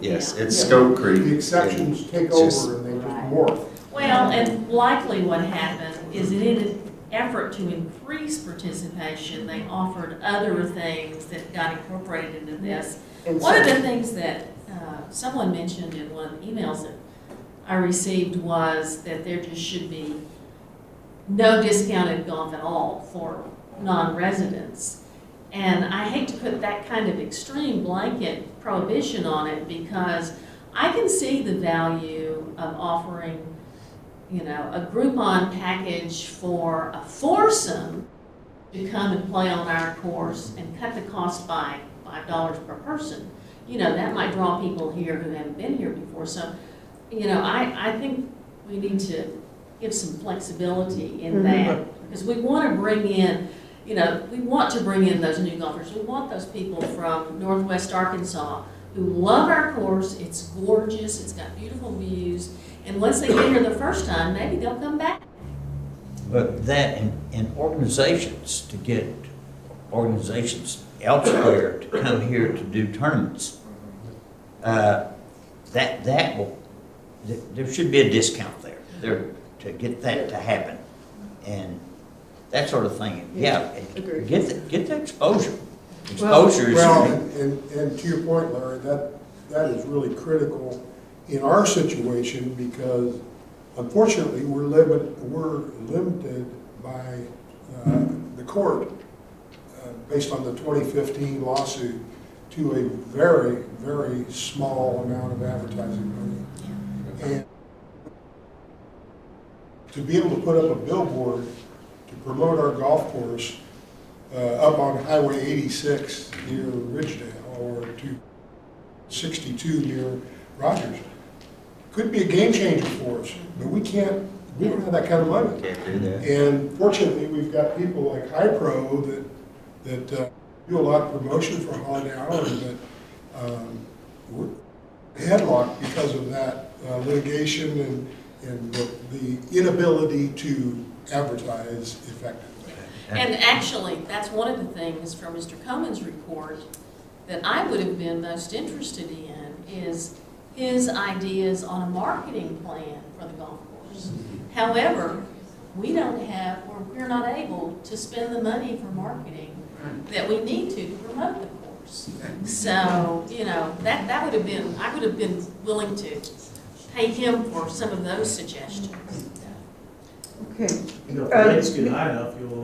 Yes, it's scope creep. The exceptions take Just- over and they just morph. Well, and likely what happened is in an effort to increase participation, they offered other things that got incorporated into this. One of the things that someone mentioned in one of the emails that I received was that there just should be no discounted golf at all for non-residents. And I hate to put that kind of extreme blanket prohibition on it because I can see the value of offering, you know, a Groupon package for a foursome to come and play on our course and cut the cost by $5 per person. You know, that might draw people here who haven't been here before. So, you know, I think we need to give some flexibility in that because we want to bring in, you know, we want to bring in those new golfers. We want those people from Northwest Arkansas who love our course. It's gorgeous, it's got beautiful views, and once they get here the first time, maybe they'll come back. But that in organizations, to get organizations elsewhere to come here to do tournaments, that will, there should be a discount there to get that to happen. And that sort of thing, yeah, Agreed. get the exposure. Exposure is. Well, and to your point, Larry, that is really critical in our situation because unfortunately, we're limited by the court based on the 2015 lawsuit to a very, very small amount of advertising money. And to be able to put up a billboard to promote our golf course up on Highway 86 near Ridgedale or to 62 near Rogers could be a game changer for us, but we don't have that kind of money. Can't do that. And fortunately, we've got people like HiPro that do a lot of promotion for Holiday Island, but we're headlocked because of that litigation and the inability to advertise effectively. And actually, that's one of the things from Mr. Comans' report that I would have been most interested in is his ideas on a marketing plan for the golf course. However, we don't have, or we're not able to spend the money for marketing that we need to promote the course. So, you know, that would have been, I would have been willing to pay him for some of those suggestions. Okay. You know, if the rates get high enough, you'll.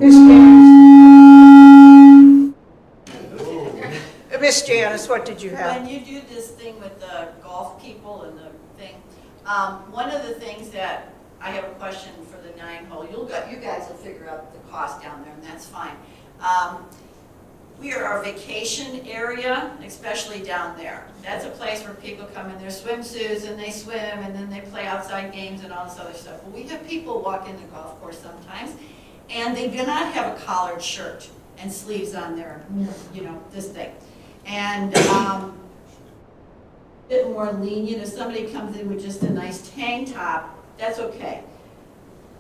Miss Janice, what did you have? When you do this thing with the golf people and the thing, one of the things that I have a question for the 9-hole, you guys will figure out the cost down there, and that's fine. We are our vacation area, especially down there. That's a place where people come in their swimsuits and they swim and then they play outside games and all this other stuff. Well, we have people walk in the golf course sometimes and they do not have a collared shirt and sleeves on their, you know, this thing. And a bit more lenient, if somebody comes in with just a nice tank top, that's okay.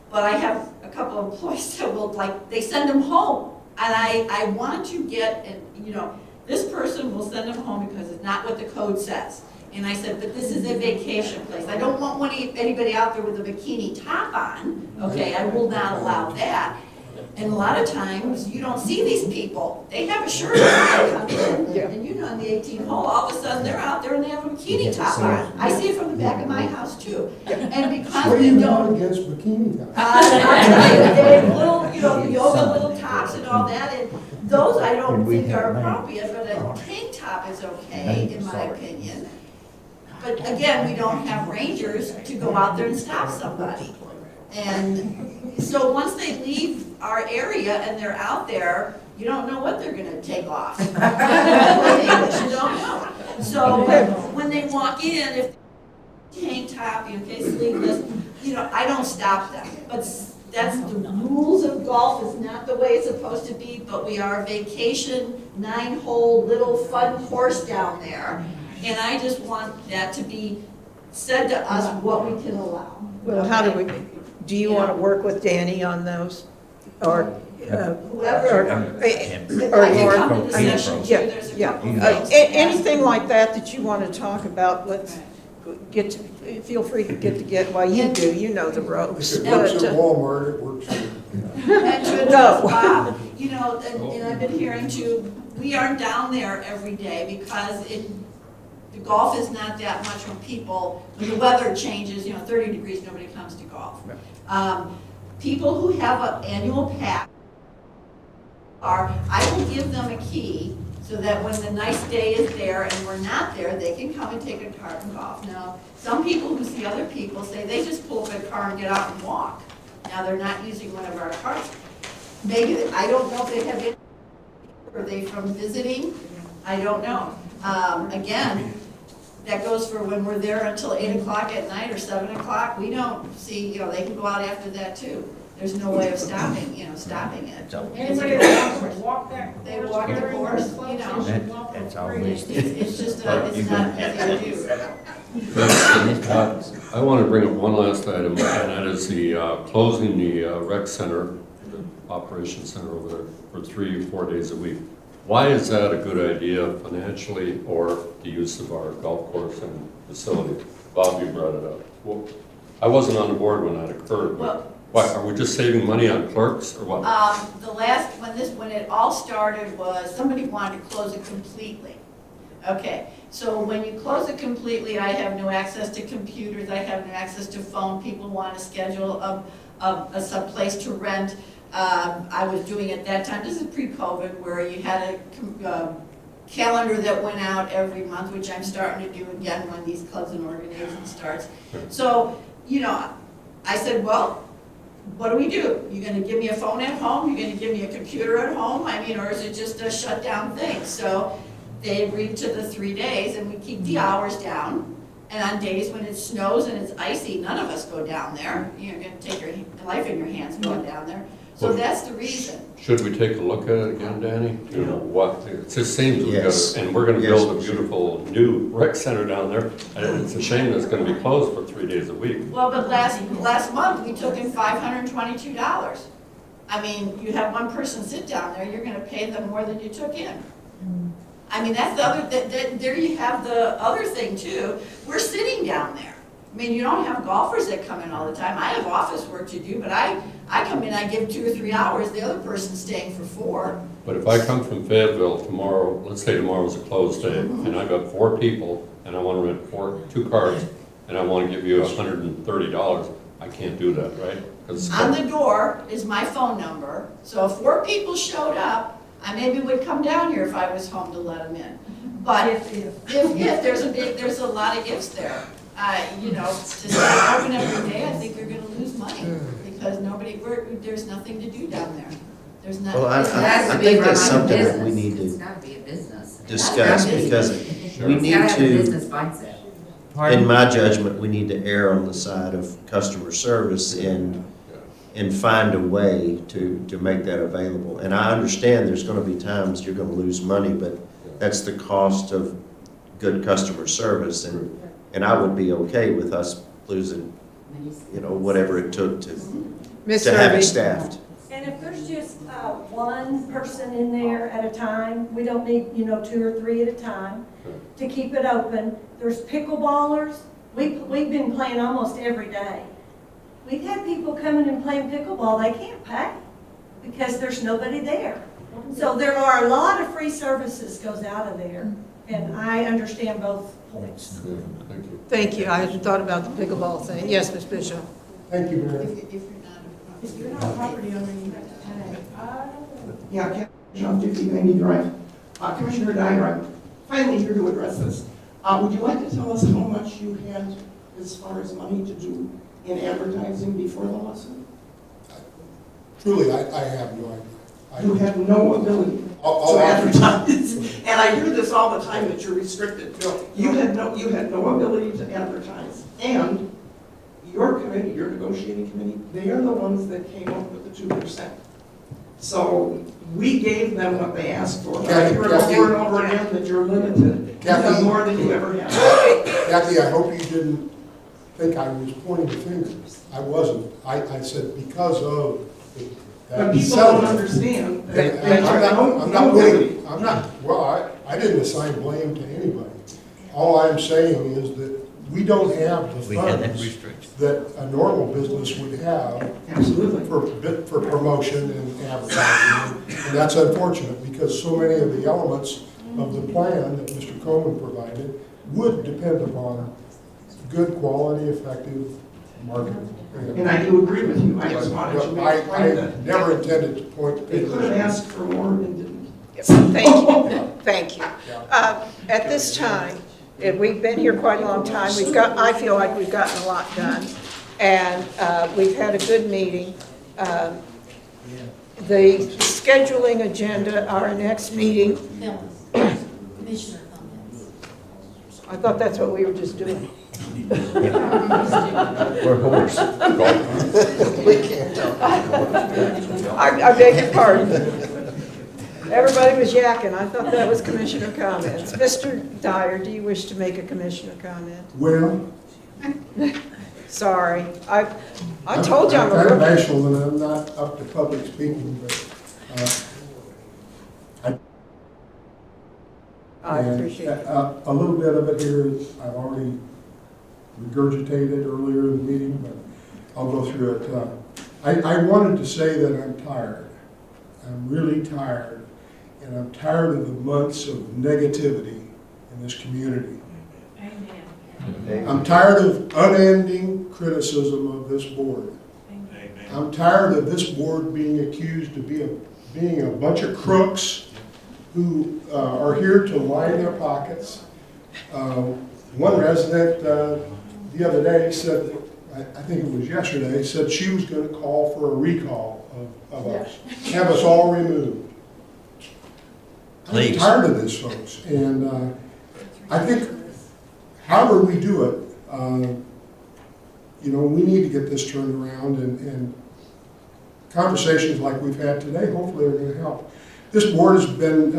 But I have a couple of employees that will, like, they send them home. And I want to get, and you know, this person will send them home because it's not what the code says. And I said, but this is a vacation place. I don't want anybody out there with a bikini top on, okay? I will not allow that. And a lot of times, you don't see these people. They have a shirt on when they come in, and you know, on the 18th hole, all of a sudden, they're out there and they have a bikini top on. I see it from the back of my house, too. And because What do we you don't... got against bikini tops? I'll tell you, they have little, you know, yoga little tops and all that, and those I don't think are appropriate, but a tank top is okay, in my opinion. But again, we don't have rangers to go out there and stop somebody. And so once they leave our area and they're out there, you don't know what they're gonna take off. You don't know. So when they walk in, if tank top, okay, sleeveless, you know, I don't stop them. But that's the rules of golf, is not the way it's supposed to be, but we are a vacation, 9-hole, little fun course down there. And I just want that to be said to us what we can allow. Well, how do you want to work with Danny on those? Or Whoever. or I can come to the session too, yeah, there's a yeah. couple of things to Anything ask. like that you want to talk about, let's feel free to get, well, you do, you know the ropes. If it works But, at Walmart, it works here. And to address Bob, you know, and I've been hearing too, we aren't down there every day because the golf is not that much when when the weather changes, you know, 30 degrees, nobody comes to golf. People who have an annual pass I will give them a key so that when the nice day is there and we're not there, they can come and take a cart and golf. Now, some people who see other people say they just pull up a car and get out and walk. Now, they're not using one of our carts. Maybe, I don't know if they have any, are they from visiting? I don't know. Again, that goes for when we're there until 8 o'clock at night or 7 o'clock. We don't see, you know, they can go out after that too. there's no way of stopping it. Anybody walk that? They walk the course, you know. That's always. It's just, it's not easy to do. I want to bring up one last item, and that is the closing the rec center, the operations center over there for 3 or 4 days a week. Why is that a good idea financially, or the use of our golf course and facility? Bob, you brought it up. Well, I wasn't on the board when that occurred, Well- but what, are we just saving money on clerks, or what? When it all started was, somebody wanted to close it completely. Okay, so when you close it completely, I have no access to computers, I have no access to phone, people want to schedule some place to rent. I was doing at that time, this is pre-COVID, where you had a calendar that went out every month, which I'm starting to do again when these clubs and organizations starts. So, you know, I said, well, what do we do? You gonna give me a phone at home? You gonna give me a computer at home? I mean, or is it just a shutdown thing? So they agreed to the 3 days, and we keep the hours down. And on days when it snows and it's icy, none of us go down there. You're gonna take your life in your hands going down there. So that's the reason. Should we take a look at it again, Danny? You know, what, it just seems we've Yes. got, and we're gonna Yes, build a we should. beautiful new rec center down there, and it's a shame that it's gonna be closed for 3 days a week. Well, but last month, we took in $522. I mean, you have one person sit down there, you're gonna pay them more than you took in. I mean, that's the other, there you have the other thing too, we're sitting down there. I mean, you don't have golfers that come in all the time, I have office work to do, but I come in, I give 2 or 3 hours, the other person's staying for 4. But if I come from Fayetteville tomorrow, let's say tomorrow's a closed day, and I've got 4 people, and I wanna rent 2 cars, and I wanna give you $130, I can't do that, right? 'Cause On the door is my phone number, so if 4 people showed up, I maybe would come down here if I was home to let them in. But if there's a lot of ifs there. You know, to stay open every day, I think you're gonna lose money, because there's nothing to do down there. There's nothing. Well, I think that's something that we need It's to gotta be a business. discuss, because we It's need gotta have a to, business mindset. in my judgment, we need to err on the side of customer service and find a way to make that available. And I understand there's gonna be times you're gonna lose money, but that's the cost of good customer service, and I would be okay with us losing, you know, whatever it took to Ms. have Irby. it staffed. And if there's just one person in there at a time, we don't need, 2 or 3 at a time to keep it open. There's pickleballers. We've been playing almost every day. We've had people coming and playing pickleball. They can't pay because there's nobody there. So there are a lot of free services goes out of there. And I understand both points. Yeah, thank you. Thank you, I hadn't thought about the pickleball thing. Yes, Ms. Bishop? Thank you, Mayor. If you're not a property owner, you have to pay. Yeah, John 50 Laney Drive. Commissioner Dyer, I'm finally here to address this. Would you like to tell us how much you had as far as money to do in advertising before the lawsuit? Truly, I have no idea. You had no ability to advertise. And I hear this all the time that you're restricted. You had no ability to advertise. And your committee, your negotiating committee, they are the ones that came up with the 2%. So we gave them what they asked for. I hear it over and over again that you're limited. You have more than you ever had. Kathy, I hope you didn't think I was pointing fingers. I wasn't. I said because of But people don't understand. I didn't assign blame to anybody. All I'm saying is that we don't have the We had that funds restriction. that a normal business would have Absolutely. for promotion and advertising. And that's unfortunate because so many of the elements of the plan that Mr. Coleman provided would depend upon good quality, effective marketing. And I do agree with you. I just wanted to make a I point that never intended to point. they could have asked for more and didn't. Thank you, thank you. At this time, we've been here quite a long time, I feel like we've gotten a lot done, and we've had a good meeting. The scheduling agenda, our next meeting, Commissioner comments. I thought that's what we were just doing. We're horse. We can't tell. I beg your pardon. Everybody was yakking. I thought that was commissioner comments. Mr. Dyer, do you wish to make a commissioner comment? Well, Sorry. I told you I'm a kind of rookie. bashful and I'm not up to public speaking, but, I appreciate it. a little bit of it here is, I've already regurgitated earlier in the meeting, but I'll go through it. I wanted to say that I'm tired. I'm really tired, and I'm tired of the months of negativity in this community. I'm tired of unending criticism of this board. I'm tired of this board being accused of being a bunch of crooks who are here to line their pockets. One resident the other day said, I think it was yesterday, said she was going to call for a recall of us, have us all removed. I'm Please. tired of this, folks, and I think however we do it, we need to get this turned around, and conversations like we've had today hopefully are going to help. This board has been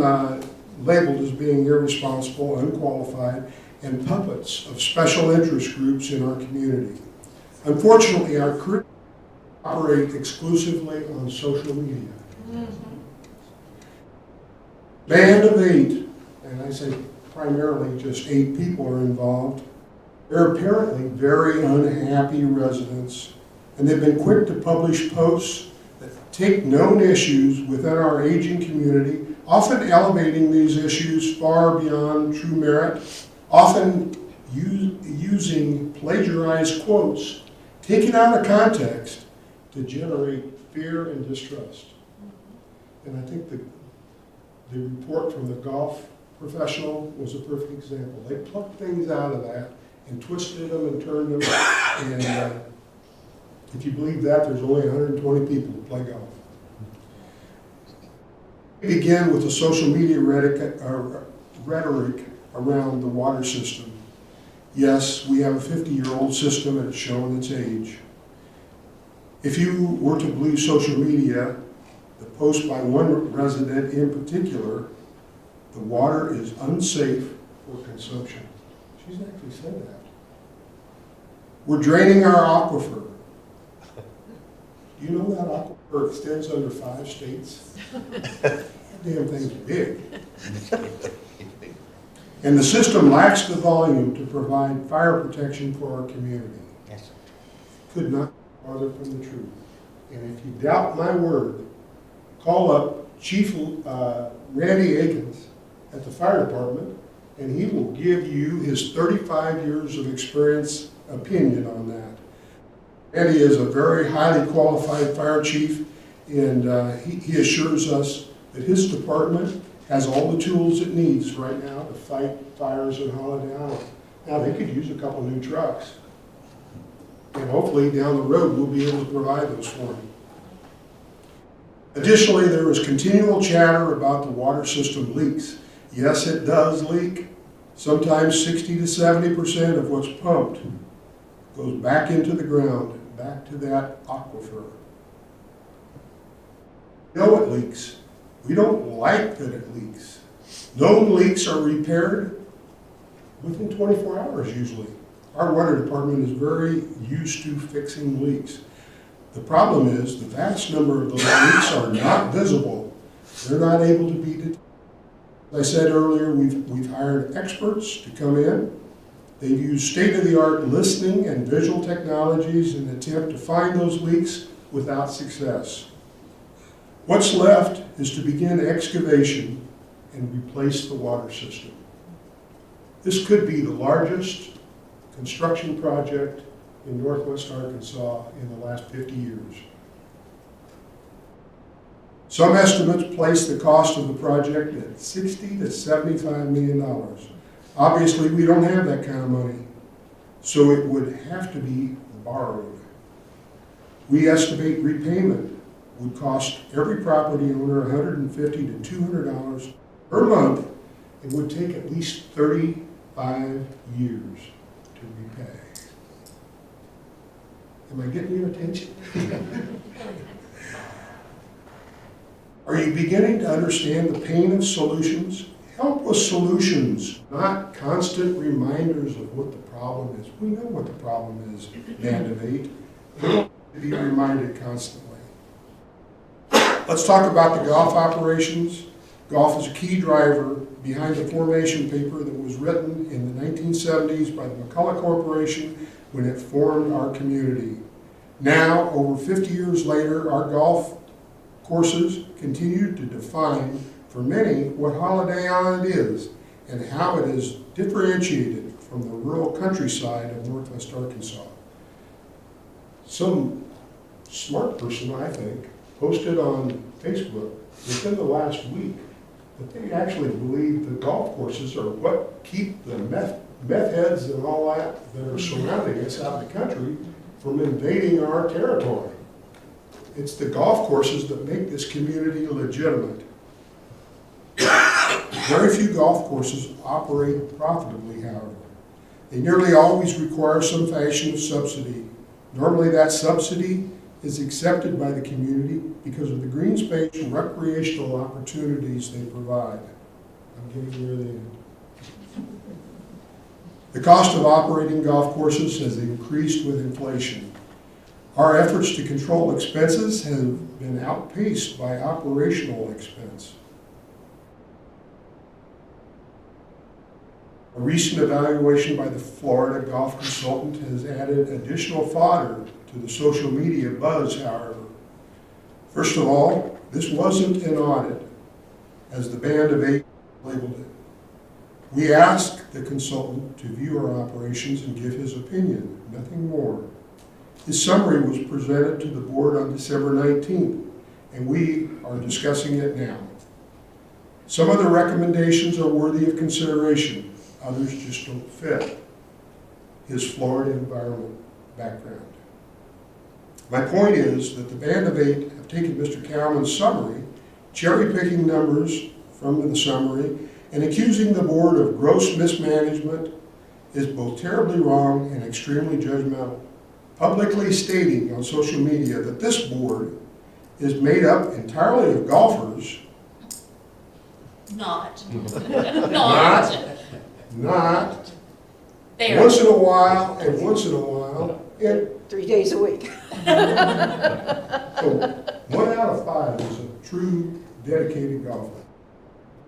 labeled as being irresponsible, unqualified, and puppets of special interest groups in our community. Unfortunately, our crews operate exclusively on social media. Band of 8, and I say primarily just 8 people are involved. They're apparently very unhappy residents, and they've been quick to publish posts that take known issues within our aging community, often elevating these issues far beyond true merit, often using plagiarized quotes taken out of context to generate fear and distrust. And I think the report from the golf professional was a perfect example. They plucked things out of that and twisted them and turned them, and if you believe that, there's only 120 people who play golf. We begin with the social media rhetoric around the water system. Yes, we have a 50-year-old system and it's showing its age. If you were to believe social media, the post by one resident in particular, the water is unsafe for consumption. She's actually said that. We're draining our aquifer. Do you know that aquifer extends under 5 states? That damn thing's big. And the system lacks the volume to provide fire protection for our community. Yes. Could not be farther from the truth. And if you doubt my word, call up Chief Randy Akins at the fire department, and he will give you his 35 years of experience opinion on that. Randy is a very highly qualified fire chief, and he assures us that his department has all the tools it needs right now to fight fires in Holiday Island. Now, they could use a couple new trucks, and hopefully down the road we'll be able to provide those for them. Additionally, there was continual chatter about the water system leaks. Yes, it does leak. Sometimes 60 to 70% of what's pumped goes back into the ground, back to that aquifer. We know it leaks. We don't like that it leaks. Known leaks are repaired within 24 hours usually. Our water department is very used to fixing leaks. The problem is the vast number of those leaks are not visible. They're not able to be detected. As I said earlier, we've hired experts to come in. They've used state-of-the-art listening and visual technologies in an attempt to find those leaks without success. What's left is to begin excavation and replace the water system. This could be the largest construction project in Northwest Arkansas in the last 50 years. Some estimates place the cost of the project at $60 to $75 million. Obviously, we don't have that kind of money, so it would have to be borrowed. We estimate repayment would cost every property owner $150 to $200 per month. It would take at least 35 years to repay. Am I getting your attention? Are you beginning to understand the pain of solutions? Help with solutions, not constant reminders of what the problem is. We know what the problem is, Band of Eight. We don't need to be reminded constantly. Let's talk about the golf operations. Golf is a key driver behind the formation paper that was written in the 1970s by the McCulloch Corporation when it formed our community. Now, over 50 years later, our golf courses continue to define for many what Holiday Island is and how it is differentiated from the rural countryside of northwest Arkansas. Some smart person, I think, posted on Facebook within the last week that they actually believe the golf courses are what keep the meth heads and all that are surrounding us out in the country from invading our territory. It's the golf courses that make this community legitimate. Very few golf courses operate profitably, however. They nearly always require some fashion of subsidy. Normally that subsidy is accepted by the community because of the green space and recreational opportunities they provide. I'm getting near the end. The cost of operating golf courses has increased with inflation. Our efforts to control expenses have been outpaced by operational expense. A recent evaluation by the Florida Golf Consultant has added additional fodder to the social media buzz, however. First of all, this wasn't an audit, as the Band of Eight labeled it. We asked the consultant to view our operations and give his opinion, nothing more. His summary was presented to the board on December 19th, and we are discussing it now. Some of the recommendations are worthy of consideration, others just don't fit his Florida environment background. My point is that the Band of Eight have taken Mr. Cowman's summary, cherry-picking numbers from the summary, and accusing the board of gross mismanagement is both terribly wrong and extremely judgmental. Publicly stating on social media that this board is made up entirely of golfers. Not. Not. There. Once in a while, and 3 days a week. so 1 out of 5 is a true dedicated golfer.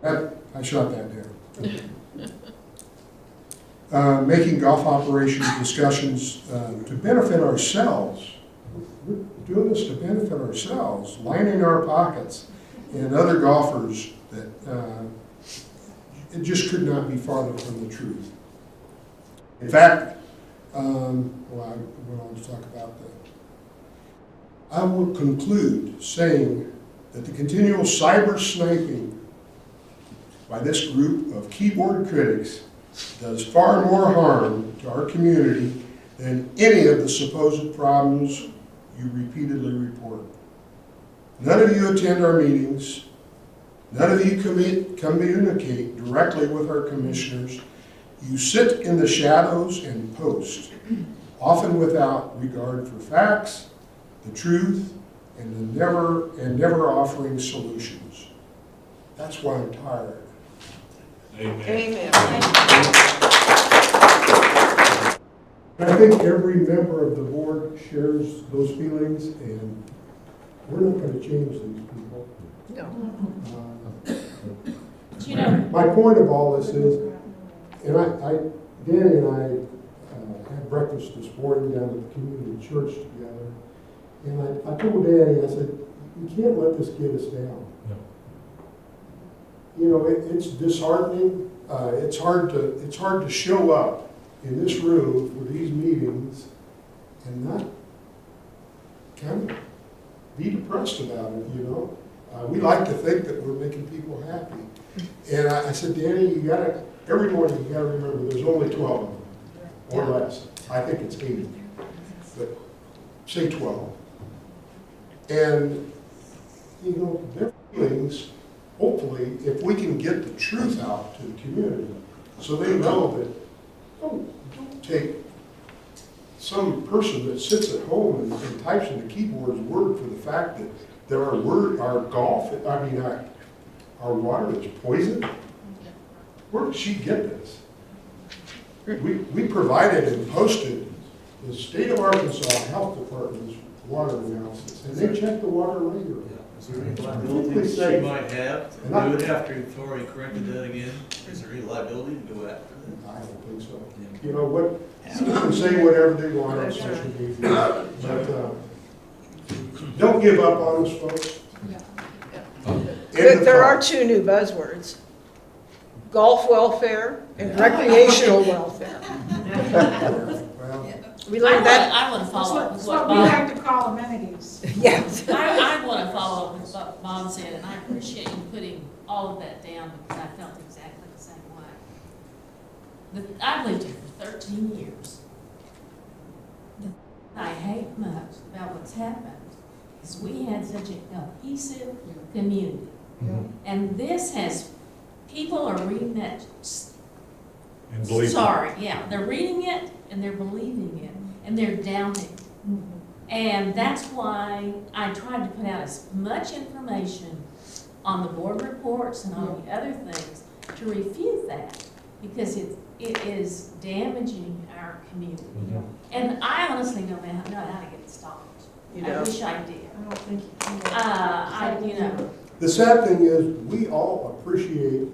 I shot that down. Making golf operations discussions to benefit ourselves. We're doing this to benefit ourselves, lining our pockets, and other golfers that it just could not be farther from the truth. In fact, I went on to talk about that. I will conclude saying that the continual cyber sniping by this group of keyboard critics does far more harm to our community than any of the supposed problems you repeatedly report. None of you attend our meetings. None of you communicate directly with our commissioners. You sit in the shadows and post, often without regard for facts, the truth, and never offering solutions. That's why I'm tired. Amen. I think every member of the board shares those feelings, and we're not going to change these people. No. My point of all this is, and Danny and I had breakfast this morning down at the community church together, and I told Danny, I said, you can't let this get us down. You know, it's disheartening. It's hard to show up in this room for these meetings and not kind of be depressed about it, you know. We like to think that we're making people happy. And I said, Danny, every morning you gotta remember there's only 12 of them, or less. I think it's 80, but say 12. And, you know, their feelings, hopefully, if we can get the truth out to the community, so they know that don't take some person that sits at home and types in the keyboard's word for the fact that there are our water is poisoned? Where did she get this? We provided and posted the State of Arkansas Health Department's water analysis, and they checked the water regularly. Is there any liability she might have to do it after you've already corrected that again? Is there any liability to go after that? I don't think so. You know what, you can say whatever they want on social media, but don't give up on us, folks. There are two new buzzwords: golf welfare and recreational welfare. Well, We learned that. I want to follow up with That's what what we Bob, like to call amenities. Yes. I want to follow up with what Bob said, and I appreciate you putting all of that down because I felt exactly the same way. I've lived here for 13 years. The thing I hate most about what's happened is we had such a cohesive community. And this has, people are reading that, And believe it. sorry, yeah, they're reading it and they're believing it and they're doubting it. And that's why I tried to put out as much information on the board reports and on the other things to refute that, because it is damaging our community. And I honestly don't know how to get it stopped. You I don't? wish I did. I don't think you can. the sad thing is, we all appreciate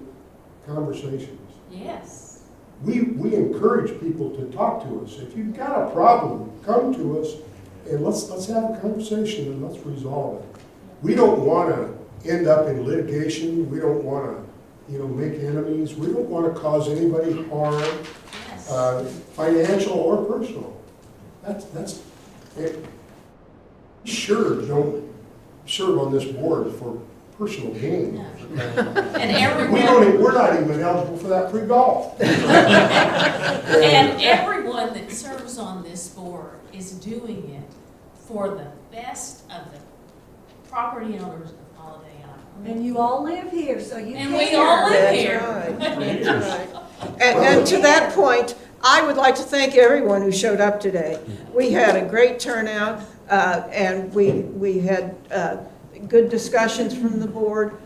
conversations. Yes. We encourage people to talk to us. If you've got a problem, come to us and let's have a conversation and let's resolve it. We don't want to end up in litigation. We don't want to, make enemies. We don't want to cause anybody harm, Yes. financial or personal. That's it. Sure, don't serve on this board for personal gain. And everyone, We're not even eligible for that free golf. and everyone that serves on this board is doing it for the best of the property owners of Holiday Island. And you all live here, so you And care. we all live That's here. right. That's right. And to that point, I would like to thank everyone who showed up today. We had a great turnout, and we had good discussions from the board.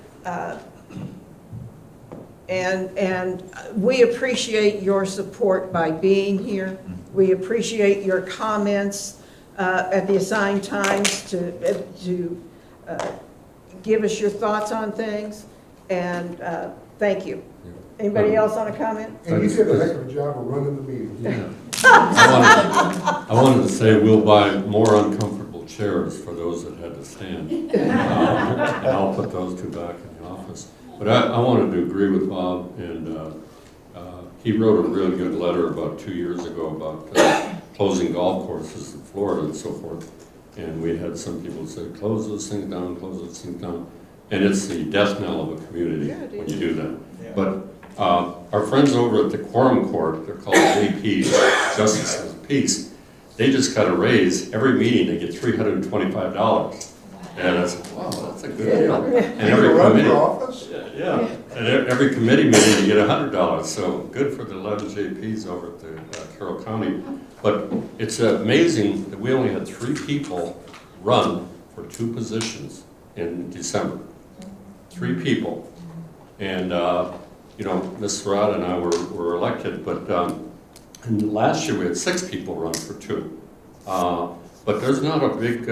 And we appreciate your support by being here. We appreciate your comments at the assigned times to give us your thoughts on things, and thank you. Anybody else on a comment? And you did a heck of a job of running the meeting. Yeah. I wanted to say we'll buy more uncomfortable chairs for those that had to stand. And I'll put those two back in the office. But I wanted to agree with Bob, and he wrote a really good letter about 2 years ago about closing golf courses in Florida and so forth. And we had some people say, close those things down, close those things down. And it's the death knell of a community when you do that. But our friends over at the Quorum Court, they're called JPs, Justices of Peace, they just got a raise. Every meeting they get $325. And I said, wow, that's a good deal. And every run committee, for office? yeah, and every committee meeting you get $100. So good for the 11 JPs over at the Carroll County. But it's amazing that we only had 3 people run for 2 positions in December. 3 people. And, Ms. Sarada and I were elected, but and last year we had 6 people run for 2. But there's not a big,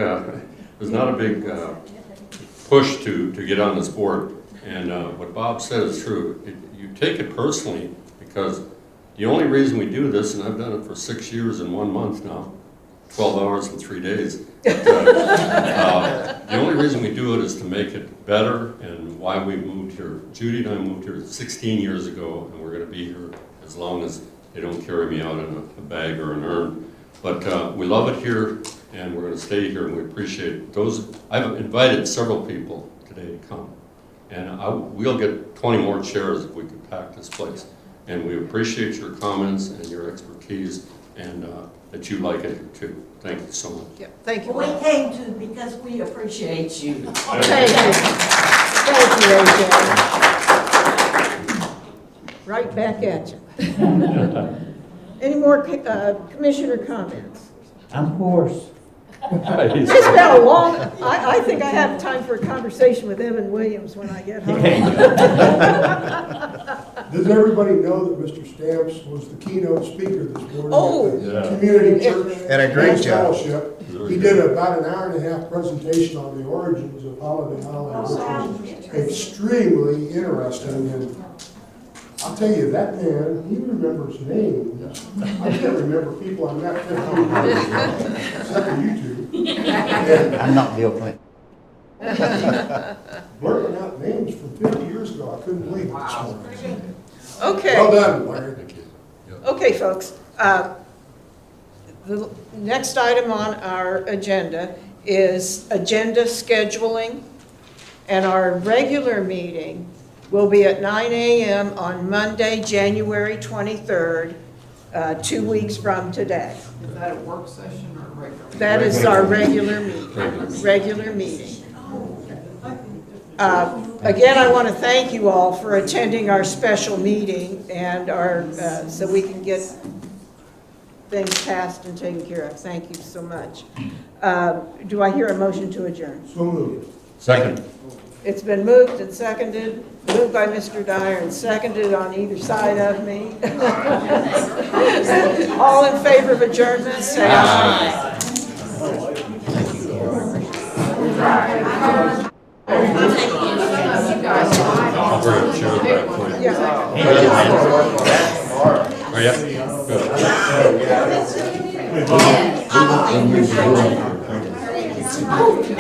push to get on this board. And what Bob said is true. You take it personally because the only reason we do this, and I've done it for 6 years and 1 month now, 12 hours and 3 days. But, the only reason we do it is to make it better, and why we moved here. Judy and I moved here 16 years ago, and we're going to be here as long as they don't carry me out in a bag or an urn. But we love it here, and we're going to stay here, and we appreciate those. I've invited several people today to come, and we'll get 20 more chairs if we could pack this place. And we appreciate your comments and your expertise, and that you like it here too. Thank you so much. Yeah, thank you. We came to because we appreciate you. Thank you. Thank you, AJ. Right back at you. Any more commissioner comments? I'm hoarse. It's been a long, I think I have time for a conversation with Evan Williams when I get home. Does everybody know that Mr. Stamps was the keynote speaker this morning Oh. at the Yeah. community church? And a great job. Fellowship? He did about an hour and a half presentation on the origins of Holiday Holland, which was extremely interesting. And I'll tell you, that man, he remembers names. I can't remember people I met 50 years ago, except for you two. And I'm not Bill Clinton. blurting out names from 50 years ago, I couldn't believe it this morning. Okay. Well done, Larry. Thank you. Yep. Okay, folks. The next item on our agenda is agenda scheduling, and our regular meeting will be at 9 a.m. on Monday, January 23rd, 2 weeks from today. Is that a work session or a regular? That is our regular meeting, regular meeting. Again, I want to thank you all for attending our special meeting and so we can get things passed and taken care of. Thank you so much. Do I hear a motion to adjourn? So moved. Second. It's been moved and seconded, moved by Mr. Dyer and seconded on either side of me. All in favor of adjournment, say aye. I'll bring a chair back for you. Yeah. Oh, yeah? Good.